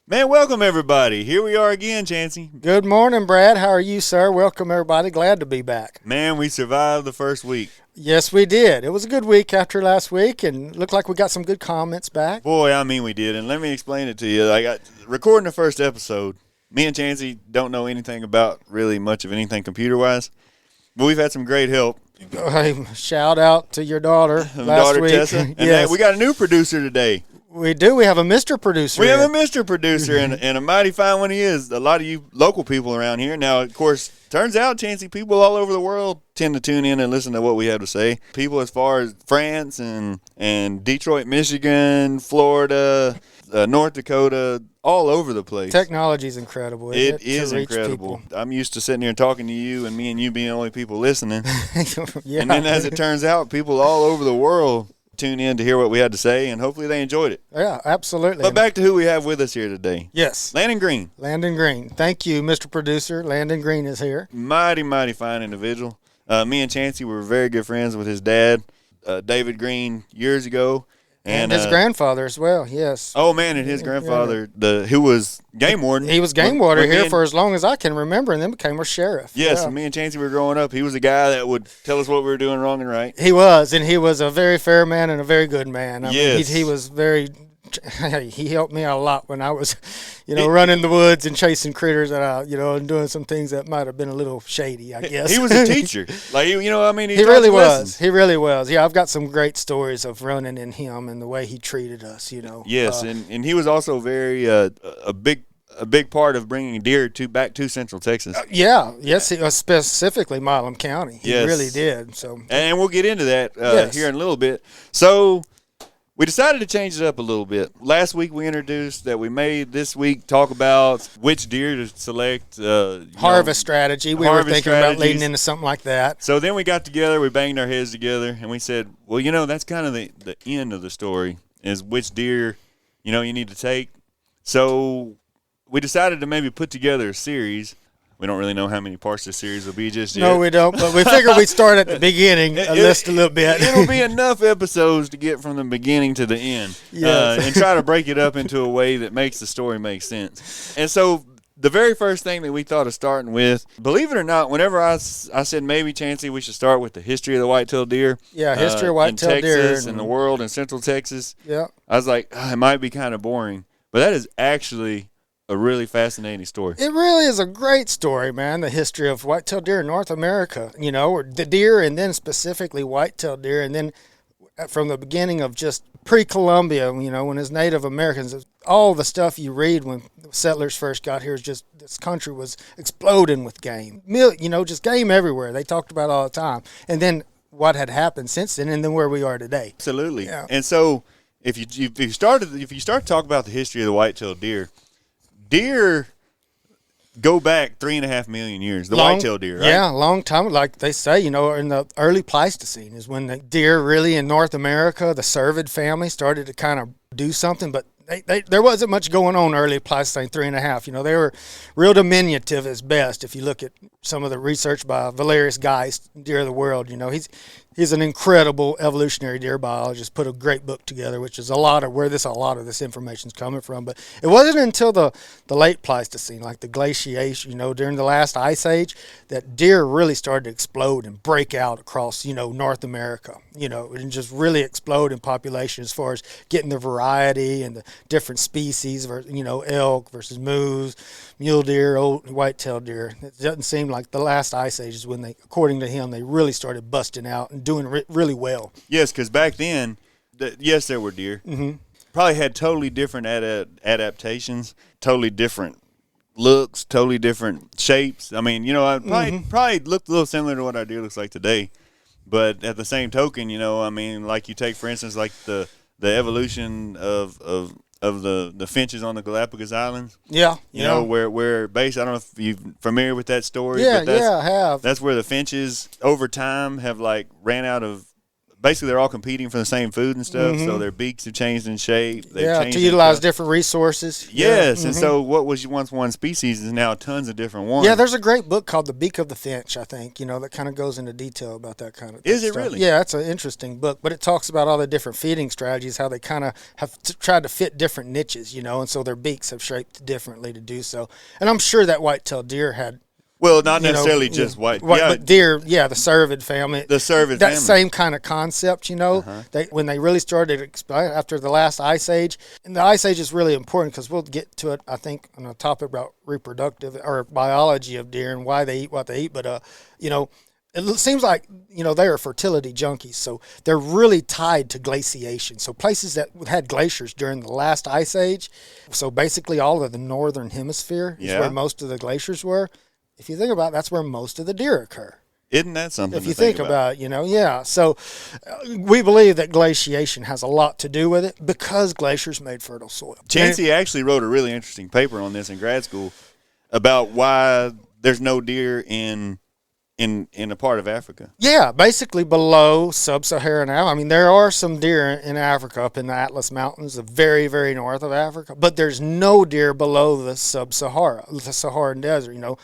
Man, welcome everybody. Here we are again, Chancey. Good morning, Brad. How are you, sir? Welcome, everybody. Glad to be back. Man, we survived the first week. Yes, we did. It was a good week after last week, and looked like we got some good comments back. Boy, I mean we did. And let me explain it to you. I got recording the first episode. Me and Chancey don't know anything about really much of anything computer-wise, but we've had some great help. Hey, shout out to your daughter last week. Tessa. And yes. we got a new producer today. We do. We have a Mr. Producer. We have a Mr. Producer, and a mighty fine one he is. A lot of you local people around here. Now, of course, turns out, Chancey, people all over the world tend to tune in and listen to what we have to say. People as far as France and Detroit, Michigan, Florida, North Dakota, all over the place. Technology is incredible. It is incredible. People. I'm used to sitting here and talking to you, and me and you being the only people listening. Yeah. And then, as it turns out, people all over the world tune in to hear what we had to say, and hopefully they enjoyed it. Yeah, absolutely. But back to who we have with us here today. Yes. Landon Green. Landon Green. Thank you, Mr. Producer. Landon Green is here. Mighty, mighty fine individual. Me and Chancey were very good friends with his dad, David Green, years ago. And his grandfather as well, yes. Oh, man, and his grandfather, who was game warden. He was game warden here for as long as I can remember, and then became our sheriff. Yes, and me and Chancey were growing up. He was the guy that would tell us what we were doing wrong and right. He was, and he was a very fair man and a very good man. I mean, he was very – he helped me out a lot when I was, running the woods and chasing critters and doing some things that might have been a little shady, I guess. He was a teacher. He really was. He really was. Yeah, I've got some great stories of running in him and the way he treated us, Yes, and he was also very a big part of bringing deer back to Central Texas. Yes, specifically Milam County. He really did. So, and we'll get into that here in a little bit. So we decided to change it up a little bit. Last week we introduced that we made this week talk about which deer to select. Harvest strategy. We were thinking about leading into something like that. So then we got together, we banged our heads together, and we said, well, that's kind of the end of the story is which deer, you need to take. So we decided to maybe put together a series. We don't really know how many parts this series will be just yet. No, we don't, but we figured we'd start at the beginning, list a little bit. It'll be enough episodes to get from the beginning to the end, and try to break it up into a way that makes the story make sense. And so the very first thing that we thought of starting with, believe it or not, whenever I said maybe, Chancey, we should start with the history of the white-tailed deer. Yeah, history of white-tailed deer. In Texas and the world in Central Texas. Yeah. I was like, it might be kind of boring, but that is actually a really fascinating story. It really is a great story, man, the history of white-tailed deer in North America, or the deer and then specifically white-tailed deer, and then from the beginning of just pre-Columbia, when as Native Americans, all the stuff you read when settlers first got here is just this country was exploding with game. Just game everywhere. They talked about it all the time. And then what had happened since then and then where we are today. Absolutely. Yeah. And so if you start to talk about the history of the white-tailed deer go back 3.5 million years, white-tailed deer, right? Yeah, long time. Like they say, in the early Pleistocene is when the deer really in North America, the cervid family started to kind of do something, but there wasn't much going on early Pleistocene, 3.5. They were real diminutive as best. If you look at some of the research by Valerius Geist, Deer of the World, he's an incredible evolutionary deer biologist, put a great book together, which is a lot of this information is coming from. But it wasn't until the late Pleistocene, like the glaciation, during the last ice age, that deer really started to explode and break out across, North America, and just really explode in population as far as getting the variety and the different species, elk versus moose, mule deer, old white-tailed deer. It doesn't seem like the last ice age is when according to him, they really started busting out and doing really well. Yes, because back then, there were deer. Mm-hmm. Probably had totally different adaptations, totally different looks, totally different shapes. I mean, probably looked a little similar to what our deer looks like today. But at the same token, like you take, for instance, like the evolution of the finches on the Galapagos Islands. Yeah. Where based, I don't know if you're familiar with that story. Yeah, but I have. That's where the finches over time have ran out of basically they're all competing for the same food and stuff. So their beaks have changed in shape. They've changed to utilize different resources. Yes, and so what was once one species is now tons of different ones. Yeah, there's a great book called The Beak of the Finch, I think, that kind of goes into detail about that kind of Is it stuff. really? Yeah, it's an interesting book, but it talks about all the different feeding strategies, how they kind of have tried to fit different niches, and so their beaks have shaped differently to do so. And I'm sure that white-tailed deer had Well, not necessarily just white. But deer, the cervid family. The cervid that family. same kind of concept, when they really started after the last ice age. And the ice age is really important because we'll get to it, I think, on a topic about reproductive or biology of deer and why they eat what they eat. But, it seems like, they are fertility junkies. So they're really tied to glaciation. So places that had glaciers during the last ice age, so basically all of the northern hemisphere is where most of the glaciers were. If you think about it, that's where most of the deer occur. Isn't that something if you think about it, So we believe that glaciation has a lot to do with it because glaciers made fertile soil. Chancey actually wrote a really interesting paper on this in grad school about why there's no deer in a part of Africa. Yeah, basically below sub-Saharan Africa. I mean, there are some deer in Africa up in the Atlas Mountains, the very, very north of Africa, but there's no deer below the Saharan Desert,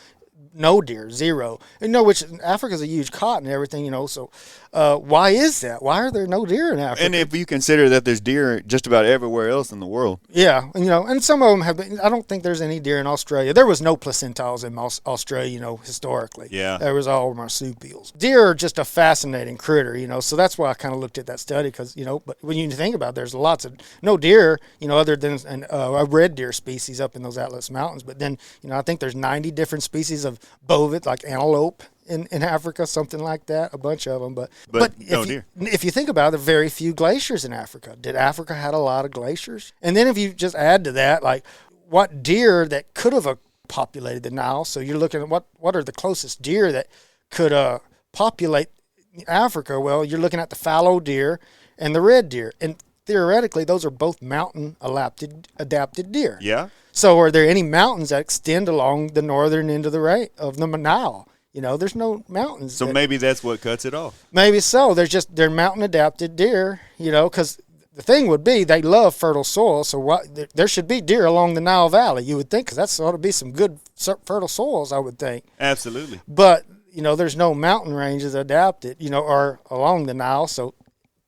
no deer, zero. Which Africa's a huge continent and everything, so why is that? Why are there no deer in Africa? And if you consider that there's deer just about everywhere else in the world. Yeah, and some of them have been, I don't think there's any deer in Australia. There was no placentals in Australia, historically. Yeah. There was all marsupials. Deer are just a fascinating critter, so that's why I kind of looked at that study because, but when you think about it, there's lots of, no deer, other than a red deer species up in those Atlas Mountains. But then, I think there's 90 different species of bovid, like antelope, in Africa, something like that, a bunch of them. But if you think about it, there are very few glaciers in Africa. Did Africa had a lot of glaciers? And then if you just add to that, like what deer that could have populated the Nile, so you're looking at what are the closest deer that could populate Africa? Well, you're looking at the fallow deer and the red deer. And theoretically, those are both mountain adapted deer. Yeah. So are there any mountains that extend along the northern end of the Nile? There's no mountains. So maybe that's what cuts it off. Maybe so. They're mountain adapted deer, because the thing would be they love fertile soil. So there should be deer along the Nile Valley, you would think, because that's ought to be some good fertile soils, I would think. Absolutely. But, there's no mountain ranges adapted, or along the Nile. So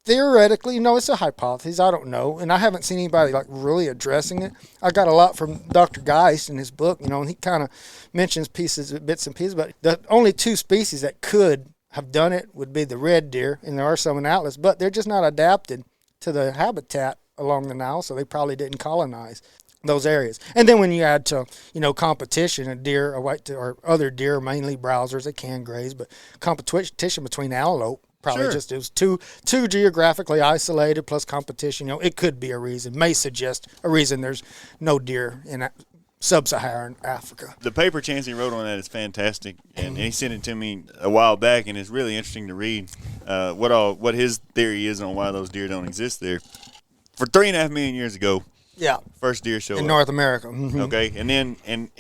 theoretically, it's a hypothesis. I don't know. And I haven't seen anybody really addressing it. I got a lot from Dr. Geist in his book, and he kind of mentions bits and pieces. But the only two species that could have done it would be the red deer, and there are some in Atlas, but they're just not adapted to the habitat along the Nile, so they probably didn't colonize those areas. And then when you add to, competition, a white or other deer, mainly browsers, they can graze, but competition between antelope, probably just it was too geographically isolated plus competition. It could be a reason, may suggest a reason there's no deer in sub-Saharan Africa. The paper Chancey wrote on that is fantastic, and he sent it to me a while back, and it's really interesting to read what his theory is on why those deer don't exist there. For 3.5 million years ago, first deer showed in up. North America. Mm-hmm. Okay, and then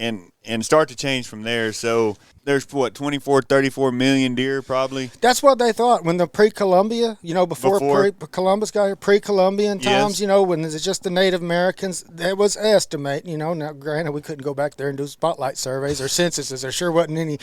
and start to change from there. So there's 24, 34 million deer probably. That's what they thought when the pre-Columbia, before Columbus got here, pre-Columbian times, when it was just the Native Americans, that was estimate, now granted we couldn't go back there and do spotlight surveys or censuses. There sure wasn't any.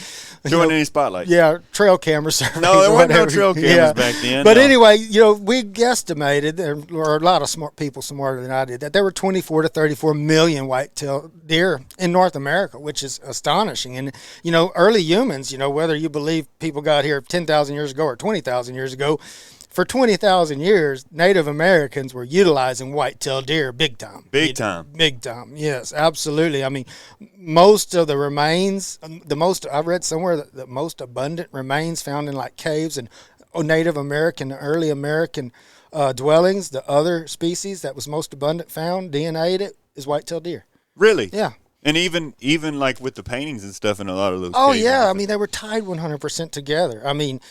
Any spotlight. Yeah, trail camera surveys. No, there wasn't no trail cameras back then. But anyway, we guesstimated, or a lot of smart people smarter than I did, that there were 24 to 34 million white-tailed deer in North America, which is astonishing. And, early humans, whether you believe people got here 10,000 years ago or 20,000 years ago, for 20,000 years, Native Americans were utilizing white-tailed deer big time. Big time. Big time, yes, absolutely. I mean, most of the remains, I've read somewhere that the most abundant remains found in caves and Native American, early American dwellings, the other species that was most abundant found, DNA'd it, is white-tailed deer. Really? Yeah. And even with the paintings and stuff in a lot of those. Oh yeah, I mean they were tied 100% together. I mean,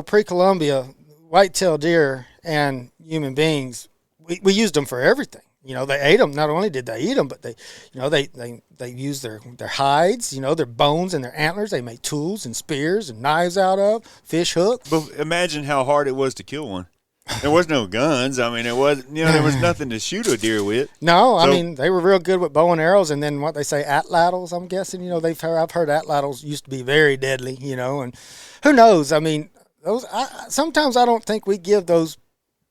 pre-Columbia, white-tailed deer and human beings, we used them for everything. They ate them. Not only did they eat them, but they used their hides, their bones and their antlers. They made tools and spears and knives out of, fish hooks. But imagine how hard it was to kill one. There was no guns. I mean, there was nothing to shoot a deer with. No, I mean, they were real good with bow and arrows, and then what they say, atlatls, I'm guessing, I've heard atlatls used to be very deadly, and who knows? I mean, sometimes I don't think we give those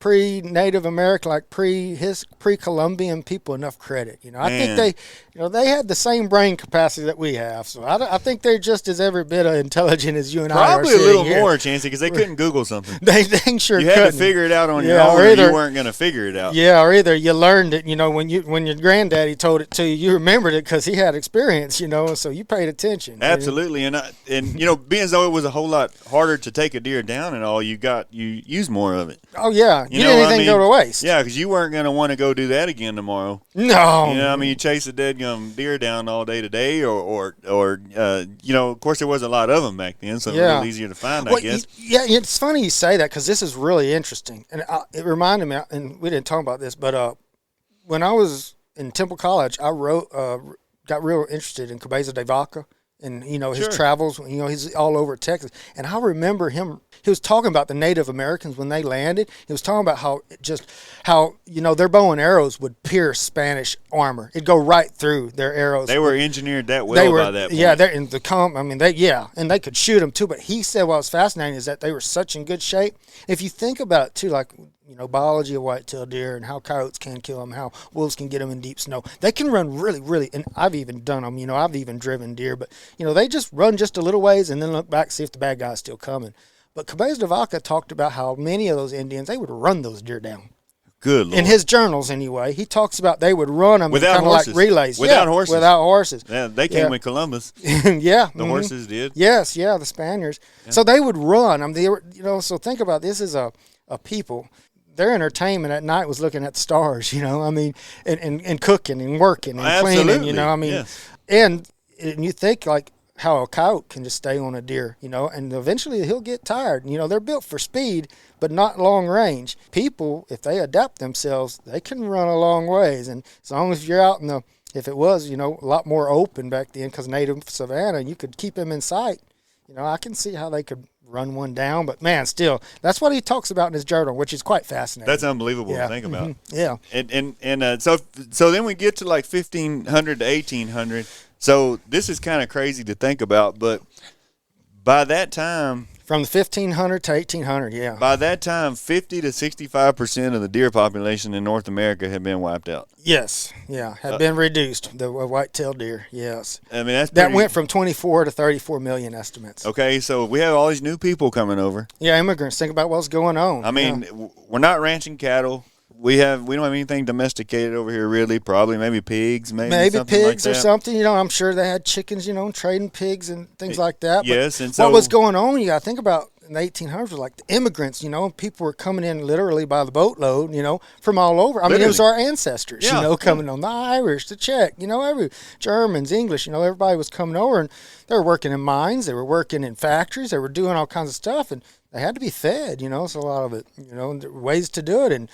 pre-Native American, like pre-Columbian people enough credit. I think they had the same brain capacity that we have. So I think they're just as every bit of intelligent as you and I are. Probably a little more, Chancey, because they couldn't Google something. They sure you couldn't. had to figure it out on your own, or you weren't going to figure it out. Yeah, or either you learned it. When your granddaddy told it to you, you remembered it because he had experience. So you paid attention. Absolutely, and being as though it was a whole lot harder to take a deer down and all, you used more of it. Oh yeah. You didn't anything go to waste. Yeah, because you weren't going to want to go do that again tomorrow. No. You chase a dead deer down all day today, or of course there was a lot of them back then, so it was a little easier to find, I guess. It's funny you say that because this is really interesting. And it reminded me, and we didn't talk about this, but when I was in Temple College, I got real interested in Cabeza de Vaca. And, his travels, he's all over Texas. And I remember he was talking about the Native Americans when they landed. He was talking about how their bow and arrows would pierce Spanish armor. It'd go right through their arrows. They were engineered that well by that point. Yeah, and they could shoot them too. But he said what was fascinating is that they were such in good shape. If you think about it too, like, biology of white-tailed deer and how coyotes can kill them, how wolves can get them in deep snow. They can run really, really, and I've even done them, I've even driven deer, but, they just run just a little ways and then look back, see if the bad guy's still coming. But Cabeza de Vaca talked about how many of those Indians, they would run those deer down. Good Lord. In his journals, anyway, he talks about they would run them without kind of like relays. Without horses. Without horses. Yeah, they came with Columbus. Yeah. The horses did. Yes, the Spaniards. Yeah. So they would run. They were, so think about this as a people. Their entertainment at night was looking at the stars, and cooking and working and Absolutely. cleaning, Yes. and you think like how a coyote can just stay on a deer, and eventually he'll get tired. They're built for speed, but not long range. People, if they adapt themselves, they can run a long ways, and as long as you're out if it was, a lot more open back then because native savanna, you could keep them in sight. I can see how they could run one down, but man, still, that's what he talks about in his journal, which is quite fascinating. That's unbelievable to think about. Yeah. And so then we get to like 1500 to 1800. So this is kind of crazy to think about, but by that time, from the 1500 to 1800, yeah. By that time, 50 to 65% of the deer population in North America had been wiped out. Yes, had been reduced. The white-tailed deer, yes. I mean, that went from 24 to 34 million estimates. Okay, so we have all these new people coming over. Yeah, immigrants. Think about what's going on. I mean, we're not ranching cattle. We don't have anything domesticated over here, really. Probably maybe pigs, maybe pigs like or something. I'm sure they had chickens, trading pigs and things like that. Yes, but and so what was going on? You got to think about in the 1800s, like the immigrants. People were coming in literally by the boatload. From all over. I mean, it was our ancestors. Coming on, the Irish, the Czech. Every Germans, English. Everybody was coming over, and they were working in mines. They were working in factories. They were doing all kinds of stuff, and they had to be fed. So a lot of it. There were ways to do it, and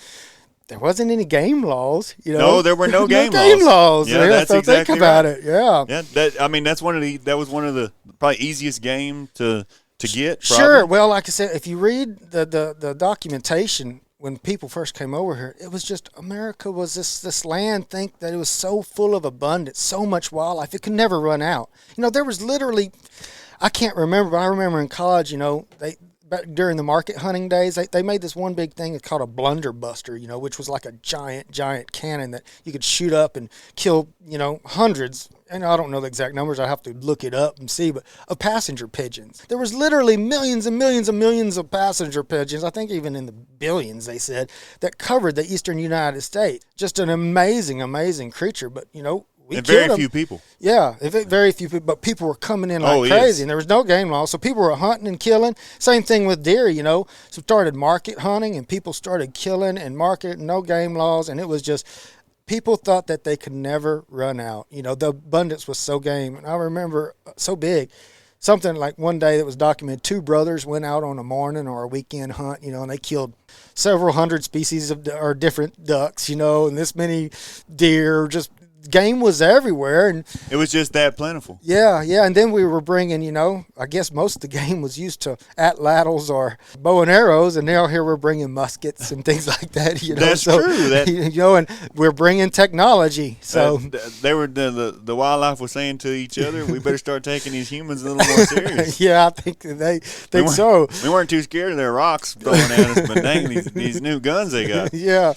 there wasn't any game laws, No, there were no game laws. Yeah, that's so exactly think about right. it. Yeah. Yeah. That was one of the probably easiest game to get. Probably. Sure. Well, like I said, if you read the documentation when people first came over here, it was just America was this land. Think that it was so full of abundance, so much wildlife, it could never run out. There was literally, I can't remember, but I remember in college, back during the market hunting days, they made this one big thing called a blunderbuster, which was like a giant cannon that you could shoot up and kill, hundreds, and I don't know the exact numbers, I have to look it up and see, but of passenger pigeons. There was literally millions and millions and millions of passenger pigeons, I think even in the billions, they said, that covered the eastern United States. Just an amazing, amazing creature, but, and very few people. Yeah, very few people, but people were coming in like crazy, and there was no game law, so people were hunting and killing. Same thing with deer, So started market hunting, and people started killing and market, no game laws, and it was just people thought that they could never run out. The abundance was so game, and I remember so big. something like one day that was documented, two brothers went out on a morning or a weekend hunt, and they killed several hundred species of or different ducks, and this many deer. Just game was everywhere, and it was just that plentiful. Yeah, and then we were bringing, I guess most of the game was used to atlatls or bow and arrows, and now here we're bringing muskets and things like that. That's true. And we're bringing technology. So they were the wildlife was saying to each other, "We better start taking these humans a little more serious." Yeah, I think they think so. We weren't too scared of their rocks throwing at us, but dang, these new guns they got. Yeah.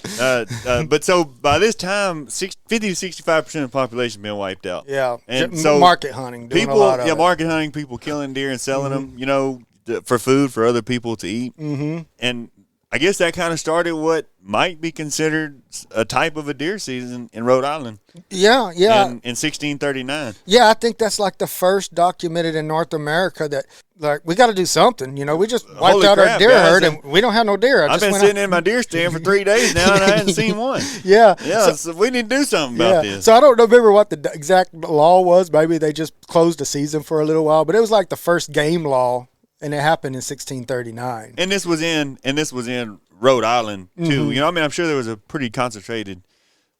But so by this time, 50 to 65% of the population been wiped out. Yeah, and so market hunting, doing people, a lot of it. Market hunting, people killing deer and selling them, for food for other people to eat. Mm-hmm. And I guess that kind of started what might be considered a type of a deer season in Rhode Island. Yeah. In 1639. Yeah, I think that's like the first documented in North America that, like, we got to do something. We just wiped out our deer herd, and we don't have no deer. I've been sitting in my deer stand for 3 days now, and I hadn't seen one. Yeah. So we need to do something about this. So I don't remember what the exact law was. Maybe they just closed the season for a little while, but it was like the first game law, and it happened in 1639. And this was in Rhode Island too. Mm-hmm. I'm sure there was a pretty concentrated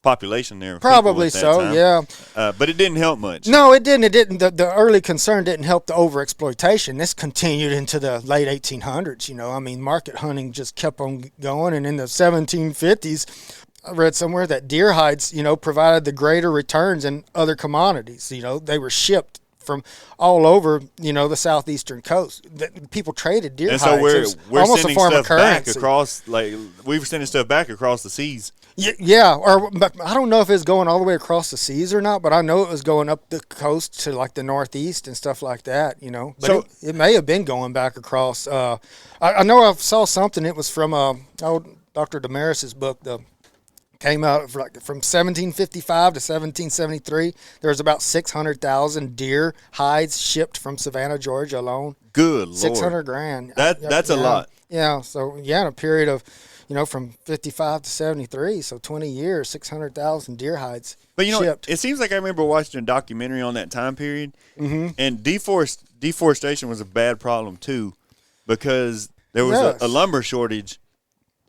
population there. Probably so, time. Yeah. But it didn't help much. No, it didn't. It didn't. The early concern didn't help the overexploitation. This continued into the late 1800s. Market hunting just kept on going, and in the 1750s, I read somewhere that deer hides, provided the greater returns than other commodities. They were shipped from all over, the southeastern coast. People traded deer hides. And so we're almost sending a form stuff of currency. back across, we were sending stuff back across the seas. Yeah, but I don't know if it's going all the way across the seas or not, but I know it was going up the coast to like the northeast and stuff like that, But so, it may have been going back across. I know I saw something. It was from Dr. Damaris's book, came out from 1755 to 1773. There was about 600,000 deer hides shipped from Savannah, Georgia alone. Good Lord. 600 grand. That's a lot. Yeah, so in a period of, from 55 to 73, so 20 years, 600,000 deer hides shipped. It seems like I remember watching a documentary on that time period, and deforestation was a bad problem too, because there was a lumber shortage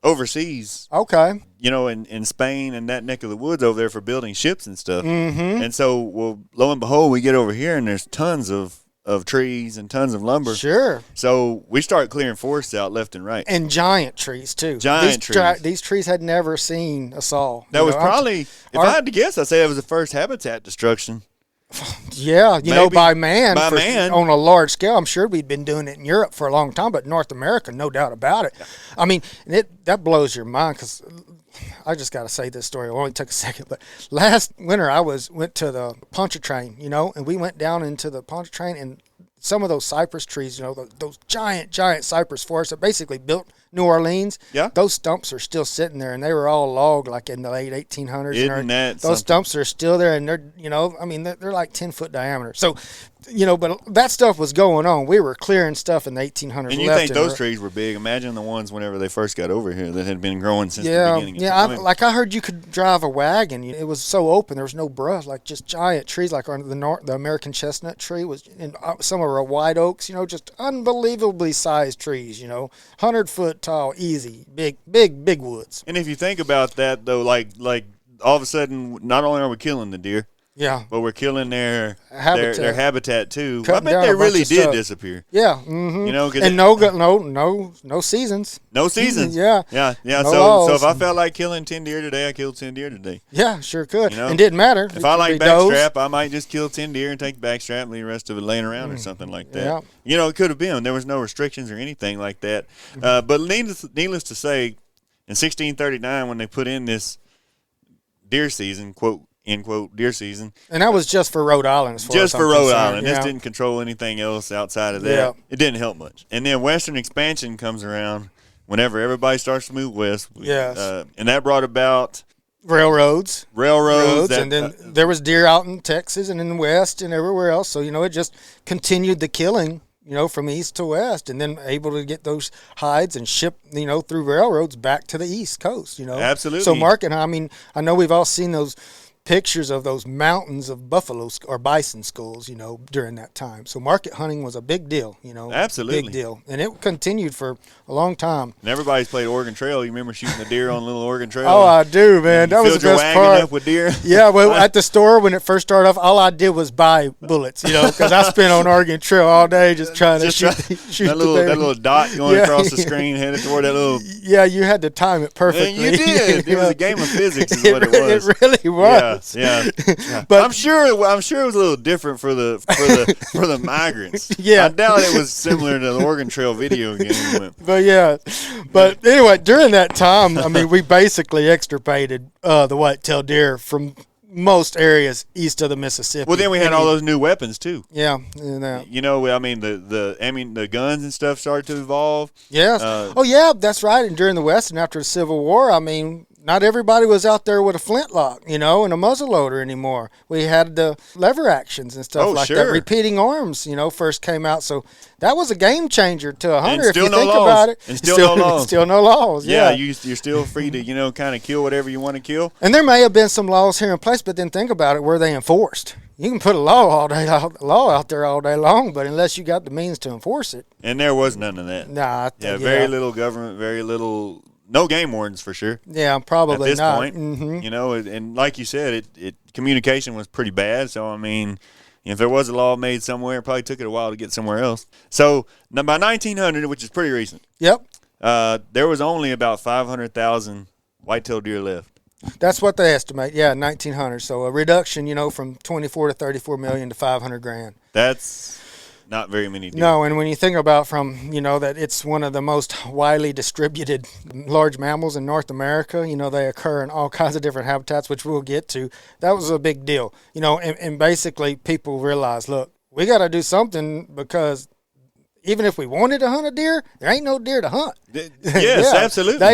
overseas. Okay. In Spain and that neck of the woods over there for building ships and stuff. Mm-hmm. And so, lo and behold, we get over here and there's tons of trees and tons of lumber. Sure. So we start clearing forests out left and right. And giant trees, too. Trees. These trees had never seen a saw. That was probably, if I had to guess, I'd say that was the first habitat destruction. Yeah, by man. Man. On a large scale. I'm sure we'd been doing it in Europe for a long time, but North America, no doubt about it. That blows your mind, because I just got to say this story. It only took a second, but last winter I went to the Pontchartrain, and we went down into the Pontchartrain, and some of those cypress trees, those giant cypress forests that basically built New Orleans. Yeah. Those stumps are still sitting there, and they were all logged like in the late 1800s. Isn't that those something? stumps are still there, and they're like 10-foot diameter. So, but that stuff was going on. We were clearing stuff in the 1800s. And you think those trees were big. Imagine the ones whenever they first got over here that had been growing since the beginning. Yeah, I heard you could drive a wagon. It was so open. There was no brush, like just giant trees, like the American chestnut tree was, and some of our white oaks, just unbelievably sized trees, 100-foot tall, easy, big woods. And if you think about that, though, like all of a sudden, not only are we killing the deer, yeah, but we're killing their habitat too. Cutting I bet they really did disappear. Yeah, mm-hmm. And no seasons. No seasons. Yeah. No so laws. if I felt like killing 10 deer today, I killed 10 deer today. Yeah, sure could. And didn't matter. If I like backstrap, I might just kill 10 deer and take the backstrap and leave the rest of it laying around or something like that. Yeah. It could have been. There was no restrictions or anything like that. But needless to say, in 1639, when they put in this deer season, quote, end quote, deer season. And that was just for Rhode Island. Just for Rhode Island. This didn't control anything else outside of that. Yeah. It didn't help much. And then Western expansion comes around whenever everybody starts to move west. Yes. And that brought about railroads. And then there was deer out in Texas and in the West and everywhere else. So, it just continued the killing, from east to west, and then able to get those hides and ship, through railroads back to the East Coast, Absolutely. So I know we've all seen those pictures of those mountains of buffalo or bison skulls, during that time. So market hunting was a big deal, Absolutely. big deal. And it continued for a long time. And everybody's played Oregon Trail. You remember shooting the deer on little Oregon Trail? Oh, I do, man. That was the best part. Up with deer? Yeah, well, at the store when it first started off, all I did was buy bullets, because I spent on Oregon Trail all day just trying to shoot that little dot going across the screen headed toward that little. Yeah, you had to time it perfectly. And you did. It was a game of physics, is what it was. It really was. Yeah. But I'm sure it was a little different for the migrants. Yeah, I doubt it was similar to the Oregon Trail video game. But anyway, during that time, I mean, we basically extirpated the white-tailed deer from most areas east of the Mississippi. Well, then we had all those new weapons too. Yeah. I mean, the guns and stuff started to evolve. Yes. Yeah, that's right. And during the West and after the Civil War, I mean, not everybody was out there with a flintlock, and a muzzle loader anymore. We had the lever actions and stuff that. Repeating arms, first came out. So that was a game changer to a hunter if you think about it. And still no laws. Still no laws. Yeah, you're still free to kind of kill whatever you want to kill. And there may have been some laws here in place, but then think about it: were they enforced? You can put a law out there all day long, but unless you got the means to enforce it, and there was none of that. Nah. Very little government, very little. No game wardens for sure. Yeah, probably at this not. point. Mm-hmm. And like you said, communication was pretty bad. So I mean, if there was a law made somewhere, it probably took it a while to get somewhere else. So by 1900, which is pretty recent. Yep. There was only about 500,000 white-tailed deer left. That's what they estimate. Yeah, 1900. So a reduction, from 24 to 34 million to 500 grand. That's not very many deer. No, and when you think about that it's one of the most widely distributed large mammals in North America, they occur in all kinds of different habitats, which we'll get to. That was a big deal, and basically people realized, look, we got to do something because even if we wanted to hunt a deer, there ain't no deer to hunt. Yes, absolutely.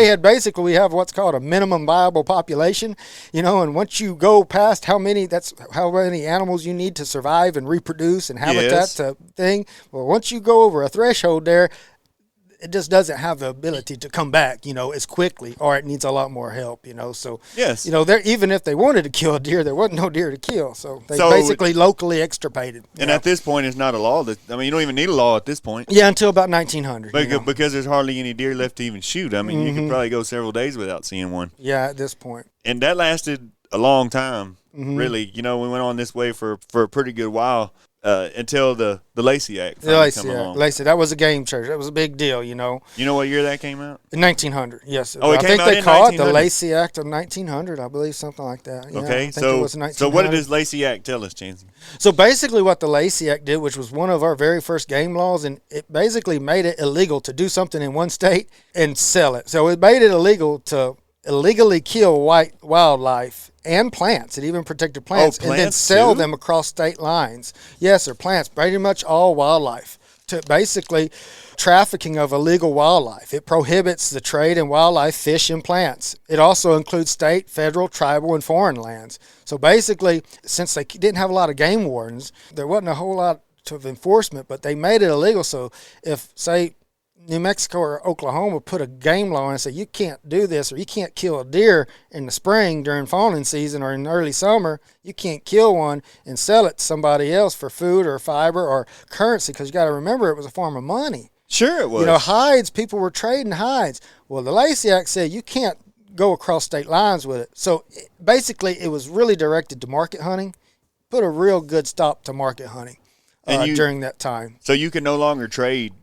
We have what's called a minimum viable population, and once you go past that's how many animals you need to survive and reproduce and habitat thing. Well, once you go over a threshold there, it just doesn't have the ability to come back, as quickly, or it needs a lot more help, So, yes. Even if they wanted to kill a deer, there wasn't no deer to kill. So they basically locally extirpated. And at this point, it's not a law. You don't even need a law at this point. Yeah, until about 1900. Because there's hardly any deer left to even shoot. I mean, you could probably go several days without seeing one. Yeah, at this point. And that lasted a long time, really. We went on this way for a pretty good while. Until the Lacey Act come along. Lacey, that was a game changer. That was a big deal, You know what year that came out? In 1900, yes. Oh, I think they call it the Lacey Act of 1900, I believe, something like that. Yeah, okay, so what did this Lacey Act tell us, Chancey? So basically what the Lacey Act did, which was one of our very first game laws, and it basically made it illegal to do something in one state and sell it. So it made it illegal to illegally kill wildlife and plants. It even protected plants, and then sell them across state lines. Yes, they're plants, pretty much all wildlife. To basically trafficking of illegal wildlife. It prohibits the trade in wildlife, fish, and plants. It also includes state, federal, tribal, and foreign lands. So basically, since they didn't have a lot of game wardens, there wasn't a whole lot of enforcement, but they made it illegal. So if, say, New Mexico or Oklahoma put a game law and say you can't do this, or you can't kill a deer in the spring during fawning season or in early summer, you can't kill one and sell it to somebody else for food or fiber or currency, because you got to remember it was a form of money. Sure it was. Hides, people were trading hides. Well, the Lacey Act said you can't go across state lines with it. So basically it was really directed to market hunting, put a real good stop to market hunting during that time. So you can no longer trade.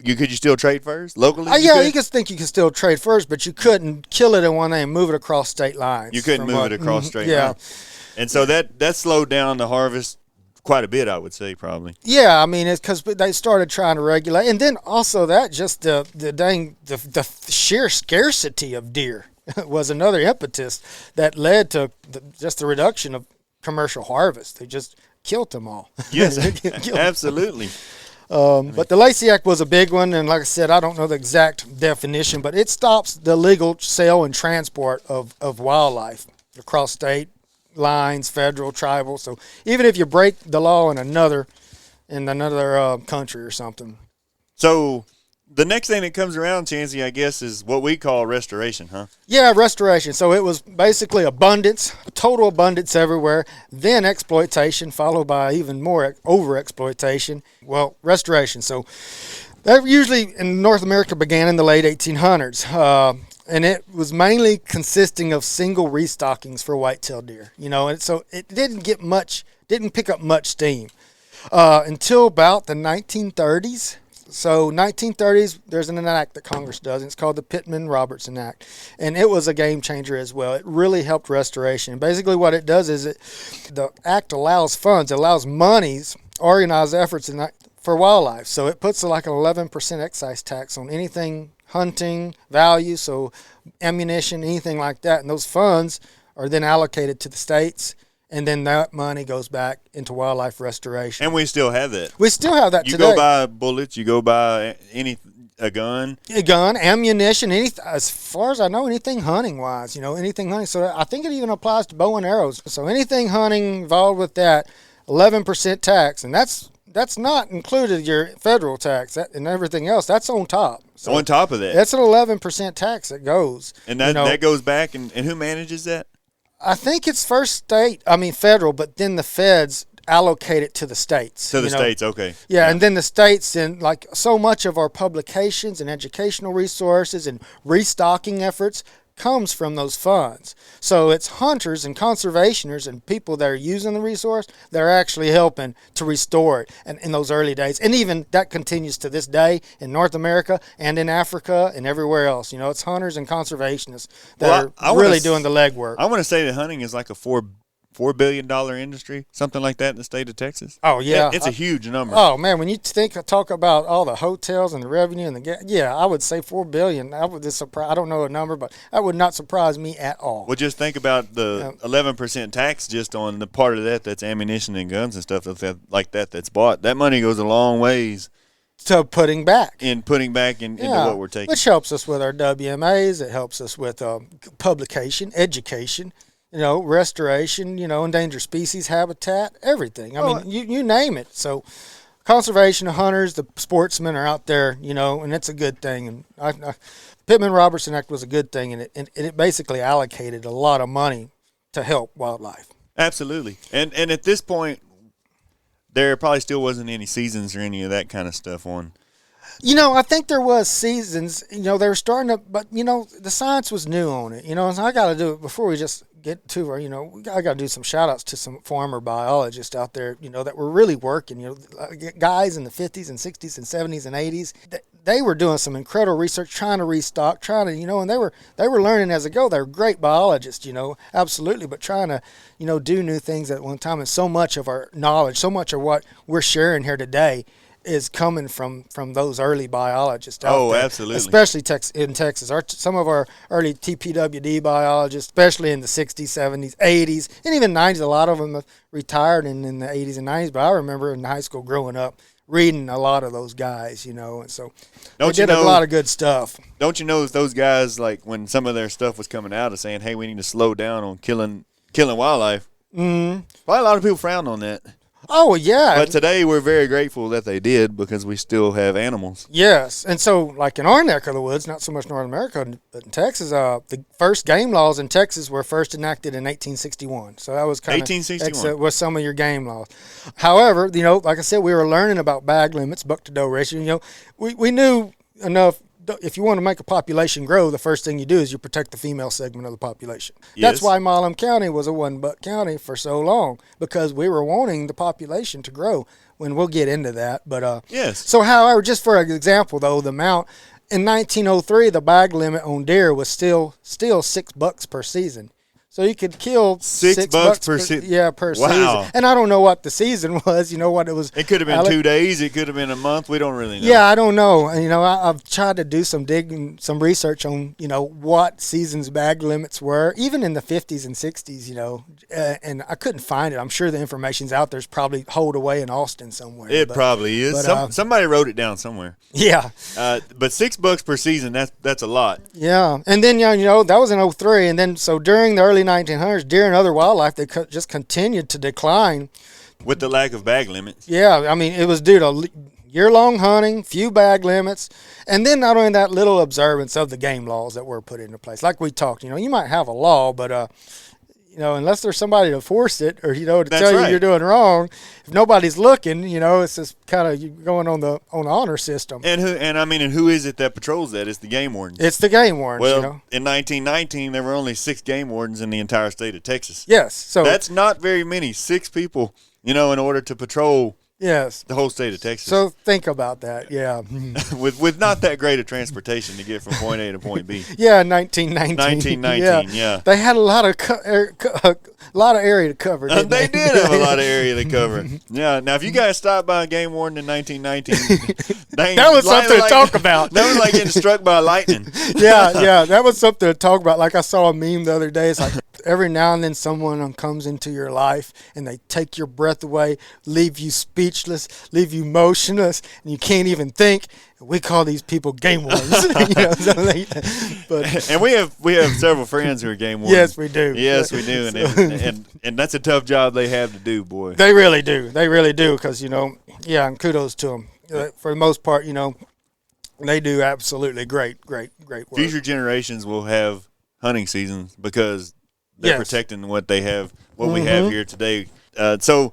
Could you still trade furs locally? You could think you could still trade furs, but you couldn't kill it in one day and move it across state lines. You couldn't move it across state lines. And so that slowed down the harvest quite a bit, I would say, probably. Yeah, I mean, it's because they started trying to regulate, and then also just the sheer scarcity of deer was another impetus that led to just the reduction of commercial harvest. They just killed them all. Yes, absolutely. But the Lacey Act was a big one, and like I said, I don't know the exact definition, but it stops the legal sale and transport of wildlife across state lines, federal, tribal. So even if you break the law in another country or something. So the next thing that comes around, Chancey, I guess, is what we call restoration, huh? Yeah, restoration. So it was basically abundance, total abundance everywhere, then exploitation, followed by even more over-exploitation. Well, restoration. So that usually in North America began in the late 1800s. And it was mainly consisting of single restockings for white-tailed deer, and so it didn't pick up much steam until about the 1930s. So 1930s, there's an act that Congress does, and it's called the Pittman-Robertson Act, and it was a game changer as well. It really helped restoration. Basically, what it does is the act allows funds, allows monies, organized efforts for wildlife. So it puts like an 11% excise tax on anything hunting value, so ammunition, anything like that, and those funds are then allocated to the states, and then that money goes back into wildlife restoration. And we still have that. We still have that today. You go buy bullets, you go buy a gun. A gun, ammunition, as far as I know, anything hunting-wise, anything hunting. So I think it even applies to bow and arrows. So anything hunting involved with that, 11% tax, and that's not included your federal tax and everything else. That's on top. So on top of that. That's an 11% tax that goes. And that goes back, and who manages that? I think it's federal, but then the feds allocate it to the states. To the states, okay. Yeah, and then the states, and like so much of our publications and educational resources and restocking efforts comes from those funds. So it's hunters and conservationists and people that are using the resource that are actually helping to restore it and in those early days. And even that continues to this day in North America and in Africa and everywhere else. It's hunters and conservationists that are really doing the legwork. I want to say that hunting is like a $4 billion industry, something like that in the state of Texas. Oh, yeah. It's a huge number. Oh, man, when you talk about all the hotels and the revenue and I would say $4 billion. I don't know a number, but that would not surprise me at all. Well, just think about the 11% tax just on the part of that's ammunition and guns and stuff like that that's bought. That money goes a long ways. To putting back into what we're taking. Which helps us with our WMAs. It helps us with publication, education. Restoration, endangered species habitat, everything. I mean, you name it. So conservation, hunters, the sportsmen are out there, and it's a good thing. And Pittman-Robertson Act was a good thing, and it basically allocated a lot of money to help wildlife. Absolutely. And at this point, there probably still wasn't any seasons or any of that kind of stuff on. I think there was seasons, they were starting to, but, the science was new on it, so I got to do it before we just get to where, I got to do some shout outs to some farmer biologists out there, that were really working, guys in the 50s and 60s and 70s and 80s. They were doing some incredible research, trying to restock, and they were learning as they go. They were great biologists, absolutely, but trying to, do new things at one time. And so much of our knowledge, so much of what we're sharing here today is coming from those early biologists out there. Absolutely. Especially in Texas. Some of our early TPWD biologists, especially in the 60s, 70s, 80s, and even 90s, a lot of them have retired in the 80s and 90s, but I remember in high school growing up reading a lot of those guys, and so they did a lot of good stuff. Don't you know those guys, like when some of their stuff was coming out of saying, hey, we need to slow down on killing wildlife, probably a lot of people frowned on that. Oh, well, yeah. But today we're very grateful that they did because we still have animals. Yes. And so, like in our neck of the woods, not so much North America, but in Texas, the first game laws in Texas were first enacted in 1861. So that was kind of 1861 was some of your game laws. However, like I said, we were learning about bag limits, buck-to-doe ratio. We knew enough. If you want to make a population grow, the first thing you do is you protect the female segment of the population. Yes. That's why Milam County was a one-buck county for so long, because we were wanting the population to grow. When we'll get into that, but yes. So, however, just for an example, though, the amount in 1903, the bag limit on deer was still $6 per season. So you could kill $6 per season. Yeah, per wow. season. And I don't know what the season was. What it was. It could have been 2 days. It could have been a month. We don't really know. Yeah, I don't know. And, I've tried to do some digging, some research on, what seasons bag limits were, even in the 50s and 60s, and I couldn't find it. I'm sure the information's out there. It's probably holed away in Austin somewhere. It probably is. Somebody wrote it down somewhere. Yeah. But $6 per season, that's a lot. Yeah. And then, that was in 2003. And then, so during the early 1900s, deer and other wildlife, they just continued to decline. With the lack of bag limits. Yeah, I mean, it was due to year-long hunting, few bag limits, and then not only that, little observance of the game laws that were put into place. Like we talked, you might have a law, but unless there's somebody to force it or, to That's tell you right. you're doing wrong, if nobody's looking, it's just kind of going on the honor system. And who is it that patrols that? It's the game wardens. It's the game wardens, Well, in 1919, there were only 6 game wardens in the entire state of Texas. Yes. So that's not very many. 6 people, in order to patrol yes. the whole state of Texas. So think about that, yeah. with not that great of transportation to get from point A to point B. Yeah, 1919. 1919, yeah. They had a lot of area to cover. Didn't They did have a lot of area to cover. Yeah. Now, if you guys stopped by a game warden in 1919, that was something to talk about. That was like getting struck by lightning. Yeah, that was something to talk about. Like I saw a meme the other day. It's like every now and then someone comes into your life and they take your breath away, leave you speechless, leave you motionless, and you can't even think. We call these people game wardens. But and we have several friends who are game wardens. Yes, we do. Yes, we do, and that's a tough job they have to do, boy. They really do. Because and kudos to them. For the most part, they do absolutely great work. Future generations will have hunting seasons because they're protecting what they have, what we have here today. So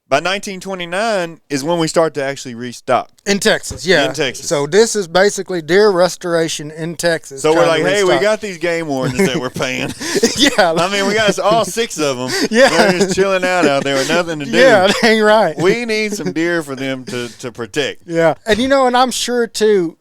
by 1929 is when we start to actually restock. In Texas, yeah. In Texas. So this is basically deer restoration in Texas. So we're like, hey, we got these game wardens that we're paying. Yeah. I mean, we got all 6 of them. Yeah. They're just chilling out there with nothing to do. Yeah, dang right. We need some deer for them to protect. Yeah. And, and I'm sure, too,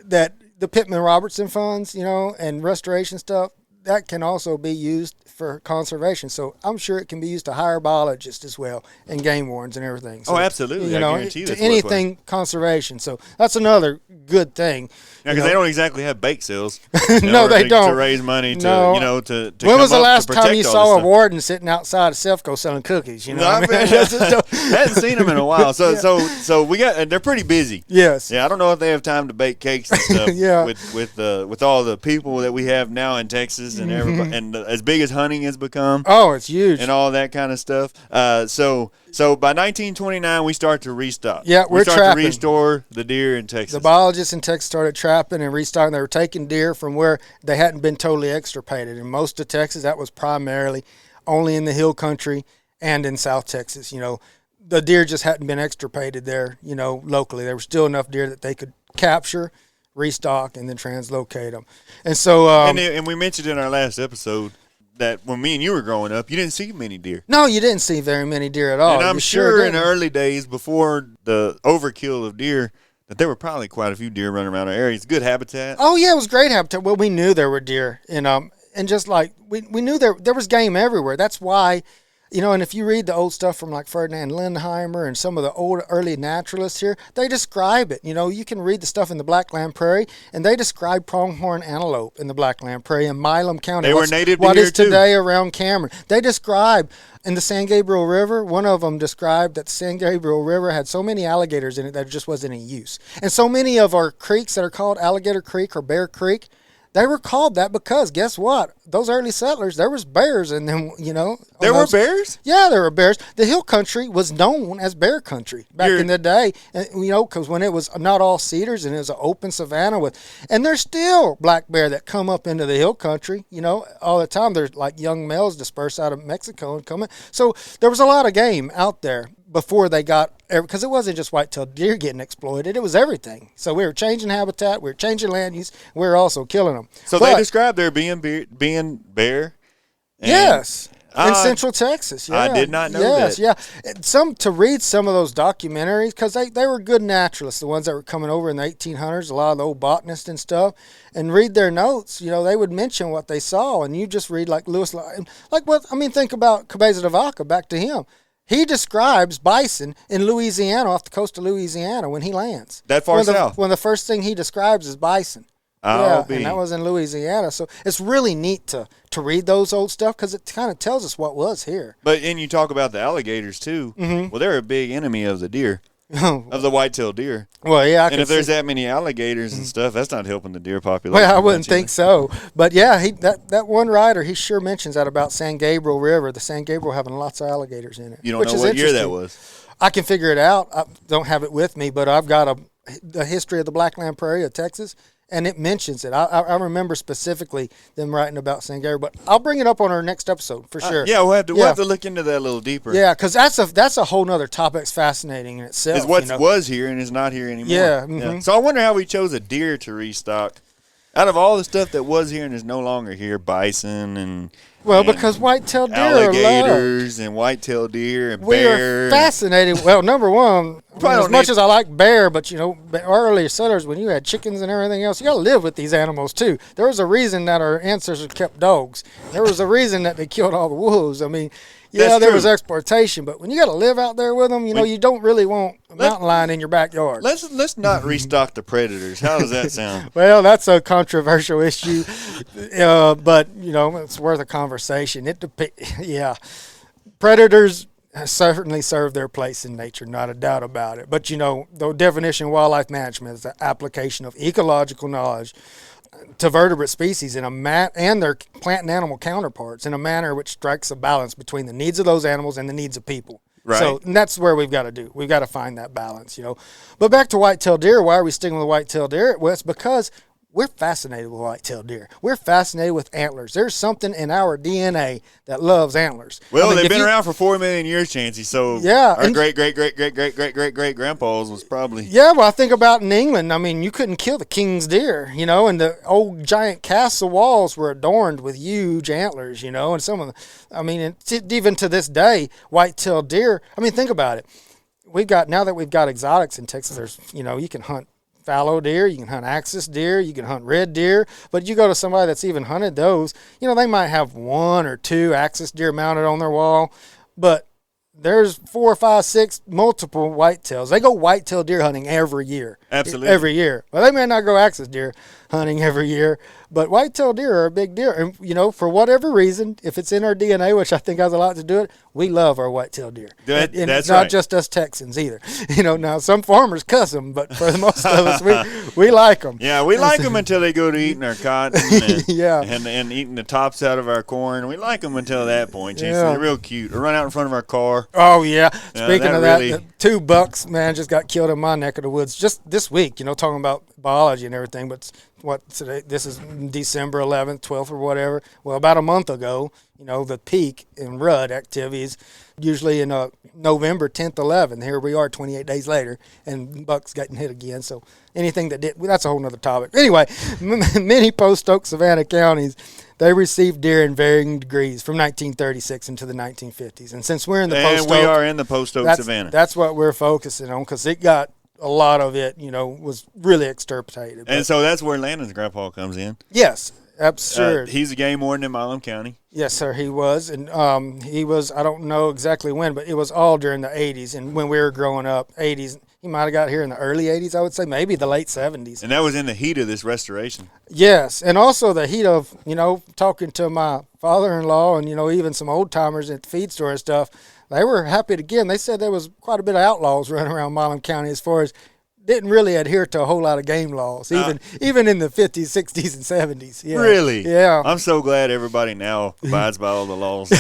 that the Pittman Robertson funds, and restoration stuff, that can also be used for conservation. So I'm sure it can be used to hire biologists as well and game wardens and everything. So, absolutely. I guarantee that's anything conservation. So that's another good thing. Yeah, because they don't exactly have bake sales. No, they don't. To raise money to, to when was the last time you saw a warden sitting outside of Selfco selling cookies? I hadn't seen them in a while. So we got, they're pretty busy. Yes. Yeah, I don't know if they have time to bake cakes and stuff. Yeah. With all the people that we have now in Texas and everybody, and as big as hunting has become. Oh, it's huge. And all that kind of stuff. So by 1929 we start to restock. Yeah, we start trapping. to restore the deer in Texas. The biologists in Texas started trapping and restocking. They were taking deer from where they hadn't been totally extirpated. In most of Texas, that was primarily only in the hill country and in South Texas. The deer just hadn't been extirpated there, locally. There were still enough deer that they could capture, restock, and then translocate them. And so, and we mentioned in our last episode that when me and you were growing up, you didn't see many deer. No, you didn't see very many deer at all. And I'm sure in the early days before the overkill of deer, that there were probably quite a few deer running around our area. It's good habitat. Oh yeah, it was great habitat. Well, we knew there were deer, and just like we knew there was game everywhere. That's why, and if you read the old stuff from like Ferdinand Lindheimer and some of the old early naturalists here, they describe it. You can read the stuff in the Blackland Prairie, and they describe pronghorn antelope in the Blackland Prairie in Milam County. They were native to what here is today around Cameron. They describe in the San Gabriel River, one of them described that the San Gabriel River had so many alligators in it that it just wasn't in use. And so many of our creeks that are called Alligator Creek or Bear Creek, they were called that because guess what? Those early settlers, there was bears in them, There were bears? Yeah, there were bears. The hill country was known as bear country back in the day, and, because when it was not all cedars and it was an open savanna and there's still black bear that come up into the hill country, all the time. There's like young males dispersed out of Mexico and coming. So there was a lot of game out there before they got, because it wasn't just white-tailed deer getting exploited, it was everything. So we were changing habitat, we were changing land use, we were also killing them. So they described there being bear. Yes. In Central Texas, yeah. I did not know that. Yeah. To read some of those documentaries, because they were good naturalists, the ones that were coming over in the 1800s, a lot of the old botanists and stuff, and read their notes, they would mention what they saw, and you just read like think about Cabeza de Vaca, back to him. He describes bison in Louisiana, off the coast of Louisiana, when he lands. That far south? When the first thing he describes is bison. And that was in Louisiana. So it's really neat to read those old stuff because it kind of tells us what was here. And you talk about the alligators, too. Mm-hmm. Well, they're a big enemy of the deer. Of the white-tailed deer. Well, yeah. And if there's that many alligators and stuff, that's not helping the deer population. Well, I wouldn't think so. But yeah, that one writer, he sure mentions that about San Gabriel River, the San Gabriel having lots of alligators in it. You don't know what year that was? I can figure it out. I don't have it with me, but I've got the history of the Blackland Prairie of Texas, and it mentions it. I remember specifically them writing about St. Gabriel, but I'll bring it up on our next episode for sure. Yeah, we'll have to look into that a little deeper. Yeah, because that's a whole nother topic. It's fascinating in itself. Is what was here and is not here anymore. Yeah, mm-hmm. So I wonder how we chose a deer to restock. Out of all the stuff that was here and is no longer here, bison and because white-tailed deer alligators and white-tailed deer and bear. We are fascinated. Well, number one, as much as I like bear, but earlier settlers, when you had chickens and everything else, you got to live with these animals too. There was a reason that our ancestors kept dogs. There was a reason that they killed all the wolves. I mean, there was exploitation, but when you got to live out there with them, you don't really want a mountain lion in your backyard. Let's not restock the predators. How does that sound? Well, that's a controversial issue, but it's worth a conversation. Predators certainly serve their place in nature, not a doubt about it. But the definition of wildlife management is the application of ecological knowledge to vertebrate species and their plant and animal counterparts in a manner which strikes a balance between the needs of those animals and the needs of people. Right. So that's where we've got to do. We've got to find that balance, But back to white-tailed deer. Why are we sticking with white-tailed deer? Well, it's because we're fascinated with white-tailed deer. We're fascinated with antlers. There's something in our DNA that loves antlers. Well, they've been around for 4 million years, Chancey. So our great-great-great-great-great-great-great-great-grandpas was probably. Yeah, well, I think about in England. I mean, you couldn't kill the king's deer, and the old giant castle walls were adorned with huge antlers, and some of even to this day, white-tailed deer. I mean, think about it. Now that we've got exotics in Texas, there's, you can hunt fallow deer, you can hunt axis deer, you can hunt red deer, but you go to somebody that's even hunted those, they might have 1 or 2 axis deer mounted on their wall, but there's 4, 5, 6 multiple whitetails. They go whitetail deer hunting every year. Absolutely. Every year. Well, they may not go axis deer hunting every year, but whitetail deer are a big deer. And, for whatever reason, if it's in our DNA, which I think has a lot to do with it, we love our whitetail deer. And it's not just us Texans either. Now some farmers cuss them, but for the most of us, we like them. Yeah, we like them until they go to eating our cotton and, and eating the tops out of our corn. We like them until that point. They're real cute. They run out in front of our car. Oh, yeah. Speaking of that, 2 bucks, man, just got killed in my neck of the woods just this week, talking about biology and everything, but today, this is December 11th, 12th or whatever. Well, about a month ago, the peak in rut activities, usually in November 10th, 11th. Here we are 28 days later, and bucks getting hit again. So anything that's a whole nother topic. Anyway, many post-oak Savannah counties, they received deer in varying degrees from 1936 into the 1950s. And since we're in the post-oak. And we are in the post-oak Savannah. That's what we're focusing on, because it got a lot of it, was really extirpated. And so that's where Landon's grandpa comes in. Yes, absurd. He's a game warden in Milam County. Yes, sir, he was. And he was, I don't know exactly when, but it was all during the 80s. And when we were growing up, 80s, he might have got here in the early 80s, I would say, maybe the late 70s. And that was in the heat of this restoration. Yes, and also the heat of, talking to my father-in-law and, even some old-timers at the feed store and stuff. They were happy to get them. They said there was quite a bit of outlaws running around Milam County as far as didn't really adhere to a whole lot of game laws, even in the 50s, 60s, and 70s. Yeah. Really? Yeah. I'm so glad everybody now abides by all the laws.